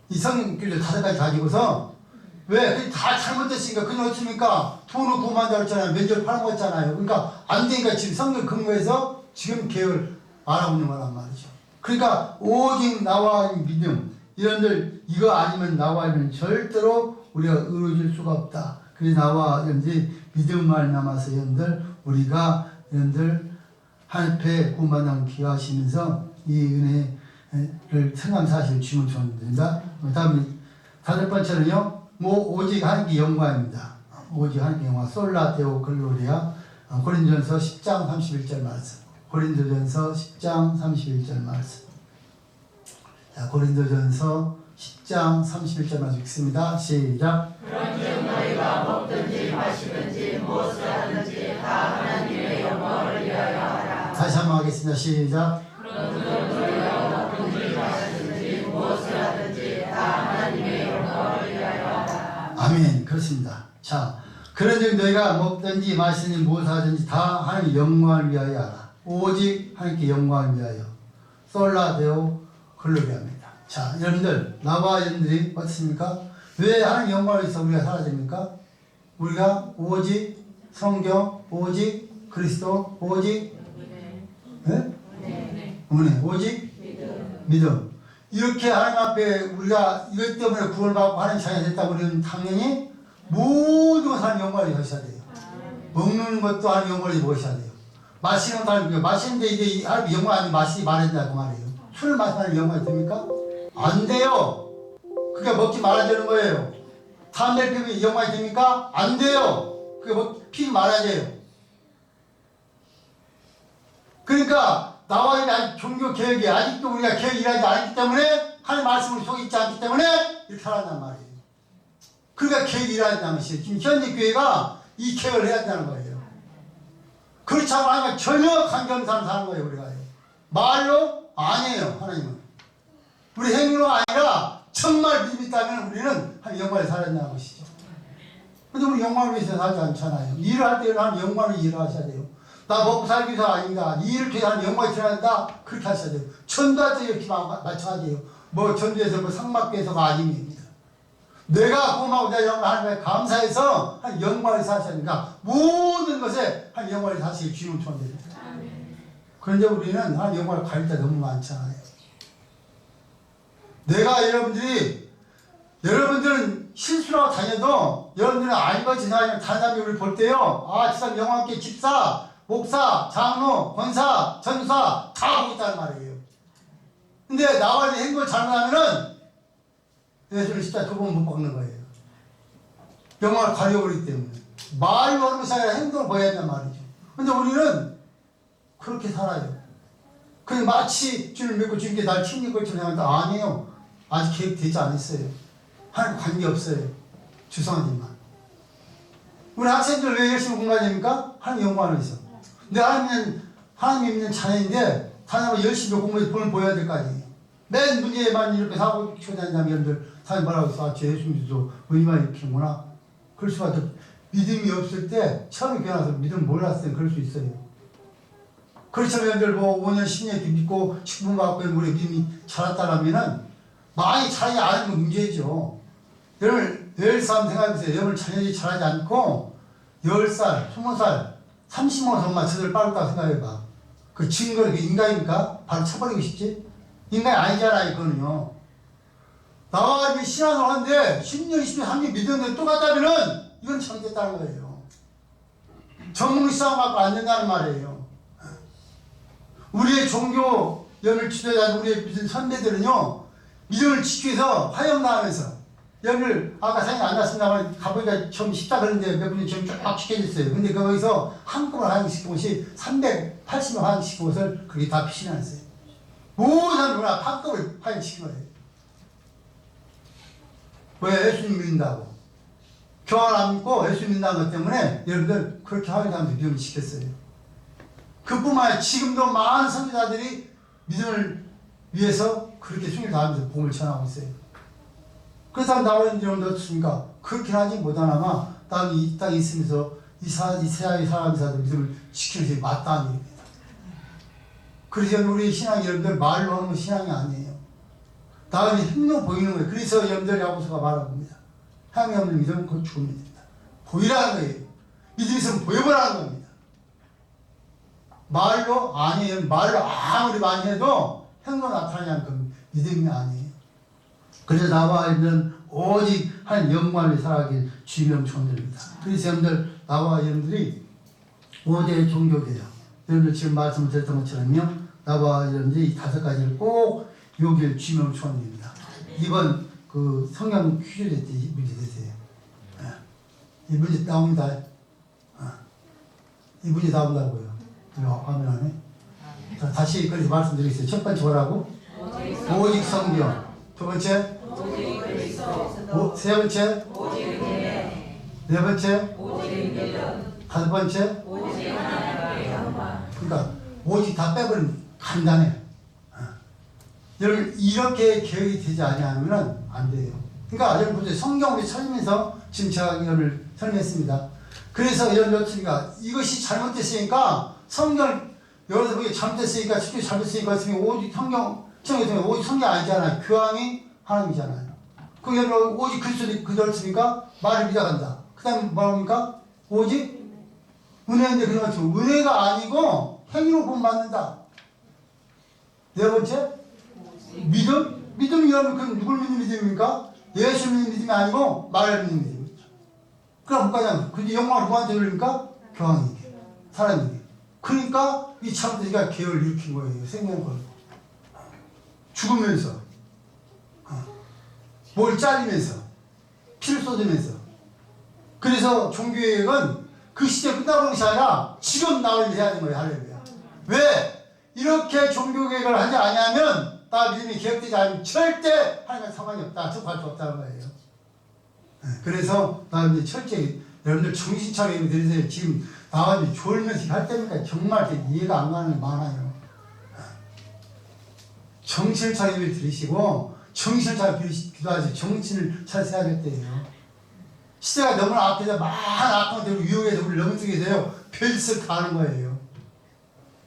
이 성경 교절 5가지 가지고서 왜? 다 잘못됐으니까 그냥 어떻습니까? 돈을 구만다고 했잖아요. 면접 팔아먹었잖아요. 그러니까 안 되니까 지금 성경 근거에서 지금 계획을 알아보는 거란 말이죠. 그러니까 오직 나와 있는 믿음 이런들 이거 아니면 나와 있는 절대로 우리가 의로워질 수가 없다. 그래서 나와 이런들 믿음을 남아서 이런들 우리가 이런들 하나님 앞에 구원받는 기하시면서 이 은혜를称한 사실을 주면 좋습니다. 그 다음에 5번째는요. 오직 하나님께 영광입니다. 오직 하나님께 영광. 솔라 데오 글로리아. 고린도전서 10장 31절 말씀. 고린도전서 10장 31절 말씀. 자, 고린도전서 10장 31절 말씀 읽습니다. 시작. 그런즉 너희가 먹든지 마시든지 무엇을 하든지 다 하나님의 영광을 위하여 하라. 다시 한번 하겠습니다. 시작. 그런즉 너희가 먹든지 마시든지 무엇을 하든지 다 하나님의 영광을 위하여 하라. 아멘. 그렇습니다. 자, 그런즉 너희가 먹든지 마시든지 무엇을 하든지 다 하나님의 영광을 위하여 하라. 오직 하나님께 영광을 위하여. 솔라데오 글로리아입니다. 자, 여러분들 나와 여러분들이 어떻습니까? 왜 하나님 영광을 위해서 우리가 살아야 됩니까? 우리가 오직 성경, 오직 그리스도, 오직 은혜, 오직 믿음. 이렇게 하나님 앞에 우리가 이것 때문에 구원을 받고 하나님 자녀가 됐다고 우리는 당연히 모든 것을 하나님 영광을 위하셔야 돼요. 먹는 것도 하나님 영광을 위하셔야 돼요. 마시는 것도 하나님, 마시는데 이게 하나님 영광 아니면 마시지 말아야 된다고 말이에요. 술을 마시면 영광이 됩니까? 안 돼요. 그게 먹지 말아야 되는 거예요. 담배를 피우면 영광이 됩니까? 안 돼요. 그게 피우지 말아야 돼요. 그러니까 나와 있는 종교 개혁이 아직도 우리가 개혁이 일하지 않기 때문에 하나님 말씀을 속에 있지 않기 때문에 이렇게 살았단 말이에요. 그러니까 개혁이 일하지 않는 것이에요. 지금 현재 교회가 이 개혁을 해야 된다는 거예요. 그렇지 않으면 하나님과 전혀 관계없는 삶을 사는 거예요. 우리가 말로 아니에요. 하나님은 우리 행위로 아니라 정말 믿음이 있다면 우리는 한 영광을 살아야 된다는 것이죠. 근데 우리 영광을 위해서 살지 않잖아요. 일을 할 때는 한 영광을 일을 하셔야 돼요. 나 먹고 살기 위해서 아닙니다. 이 일을 통해 하는 영광이 드러나야 된다. 그렇게 하셔야 돼요. 전도할 때 이렇게 맞춰야 돼요. 뭐 전도해서 뭐 상맞게 해서가 아닙니다. 내가 고마워 내가 영광 하나님께 감사해서 한 영광을 사셔야 되니까 모든 것에 한 영광을 사실 주님을 줘야 됩니다. 그런데 우리는 한 영광을 가릴 때 너무 많잖아요. 내가 여러분들은 실수라고 다녀도 여러분들은 알고 지나가면 다른 사람이 우리를 볼 때요. 아, 저 사람 영광께 집사, 목사, 장로, 권사, 전사 다 하고 있다는 말이에요. 근데 나와 있는 행동을 잘못하면은 예수를 십자가 2번 못 박는 거예요. 영광을 가려버리기 때문에. 말로 하는 것이 아니라 행동을 보여야 된단 말이죠. 근데 우리는 그렇게 살아요. 그냥 마치 주를 믿고 주님께 날 챙길 것처럼 생각하는데 아니에요. 아직 계획되지 않았어요. 하나님 관계없어요. 죄송하지만. 우리 학생들 왜 열심히 공부해야 됩니까? 하나님 영광을 위해서. 근데 하나님 믿는 자녀인데 자녀가 열심히 공부해서 본을 보여야 될 거 아니에요. 맨 문제에만 이렇게 사고 치고 다닌다면 여러분들 사람이 뭐라고 해서 아, 저 예수 믿어도 은혜만 일으키는구나. 그럴 수밖에 믿음이 없을 때 처음에 교회 와서 믿음 몰랐을 때 그럴 수 있어요. 그렇지만 여러분들 뭐 5년 10년 이렇게 믿고 10분 받고 우리 믿음이 자랐다라면은 많이 자라지 않으면 문제죠. 여러분 10살 생각해보세요. 여러분 자녀들이 자라지 않고 10살, 20살, 30만 엄마 저들 빠졌다고 생각해봐. 그 증거는 그 인간입니까? 바로 쳐버리고 싶지? 인간이 아니잖아요. 이거는요. 나와 이렇게 신앙을 하는데 10년, 20년, 30년 믿었는데 또 갔다면은 이건 잘못됐다는 거예요. 전문 시장 갖고 안 된다는 말이에요. 우리의 종교 연을 지도자 우리의 무슨 선배들은요 믿음을 지키기 위해서 화형당하면서 여러분들 아까 사진 안 났습니다만 가보니까 좀 쉽다 그러는데 몇 분이 좀 쫙 지켜졌어요. 근데 거기서 한꺼번에 화형시킨 것이 380명 화형시킨 것을 그게 다 피신했어요. 모든 사람이 한꺼번에 화형시킨 거예요. 왜? 예수님 믿는다고. 교환 안 믿고 예수 믿는다는 것 때문에 여러분들 그렇게 화형당하면서 믿음을 지켰어요. 그뿐만 아니라 지금도 많은 선지자들이 믿음을 위해서 그렇게 숨을 다하면서 복음을 전하고 있어요. 그래서 나와 있는 여러분들 어떻습니까? 그렇게 하지 못하나마 이 땅에 있으면서 이 세상의 사람들 믿음을 지키는 것이 맞다는 얘기입니다. 그래서 우리 신앙이 여러분들 말로 하는 건 신앙이 아니에요. 다음에 행동 보이는 거예요. 그래서 여러분들 야고보서가 말합니다. 하나님 없는 믿음은 곧 죽음이 됩니다. 보이라는 거예요. 믿음이 있으면 보여보라는 겁니다. 말로 아니에요. 말로 아무리 많이 해도 행동 나타나지 않고 믿음이 아니에요. 그래서 나와 있는 오직 한 영광을 살아가길 주님은 축원드립니다. 그래서 여러분들 나와 여러분들이 5대 종교개혁 여러분들 지금 말씀드렸던 것처럼요. 나와 여러분들이 이 5가지를 꼭 요길 주님은 축원드립니다. 이번 그 성경 퀴즈 때 문제 되세요. 이 문제 나옵니다. 이 문제 나온다고요. 화면 안에. 자, 다시 그래서 말씀드리겠어요. 첫 번째 뭐라고? 오직 성경. 두 번째? 세 번째? 네 번째? 다섯 번째? 그러니까 오직 다 빼버리면 간단해. 여러분 이렇게 계획이 되지 아니하면 안 돼요. 그러니까 여러분 보세요. 성경을 찾으면서 지금 제가 이걸 설명했습니다. 그래서 여러분 어떻습니까? 이것이 잘못됐으니까 성경을 여기서 보기 잘못됐으니까 쉽게 잘못됐으니까 오직 성경 오직 성경 아니잖아요. 교황이 하나님이잖아요. 그 여러분 오직 그리스도 그렇습니까? 말을 믿어간다. 그 다음에 뭐합니까? 오직 은혜인데 그렇죠. 은혜가 아니고 행위로 본받는다. 네 번째 믿음? 믿음이 여러분 그럼 누굴 믿는 믿음입니까? 예수 믿는 믿음이 아니고 말을 믿는 믿음이죠. 그럼 뭐까지 근데 영광을 누구한테 돌립니까? 교황에게 사람에게. 그러니까 이 참들이가 계획을 일으킨 거예요. 생명을 걸고 죽으면서 뭘 잘리면서 피를 쏟으면서. 그래서 종교개혁은 그 시대 끝나는 것이 아니라 지금 나올 일 해야 하는 거예요. 할렐루야. 왜? 이렇게 종교개혁을 하지 않으면 나 믿음이 개혁되지 않으면 절대 하나님과 상관이 없다. 접할 수 없다는 거예요. 그래서 나 이제 철저히 여러분들 정신 차리게 들으세요. 지금 나와서 졸면서 할 때니까 정말 이해가 안 가는 게 많아요. 정신을 차리게 들으시고 정신을 차리게 기도하지 정신을 차려서 해야 될 때예요. 시대가 너무나 앞에서 많은 악한 대로 유혹해서 우리 넘어뜨게 돼요. 별짓을 다 하는 거예요.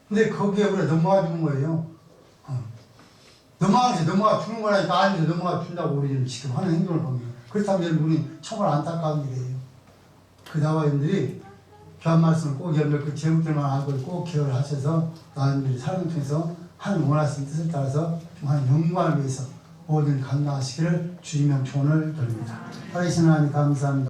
근데 거기에 우리가 넘어가 주는 거예요. 넘어가 주는 거라니까 아니면서 넘어가 준다고 우리 지금 하는 행동을 보면. 그렇다면 우리는 정말 안타까운 일이에요. 그 나와 여러분들이 귀한 말씀을 꼭 여러분들 그 제목들만 알고 꼭 기억을 하셔서 나님들이 삶을 통해서 하나님 원하시는 뜻을 따라서 하나님 영광을 위해서 모든 감당하시기를 주님의 총을 드립니다. 살아계신 하나님 감사합니다.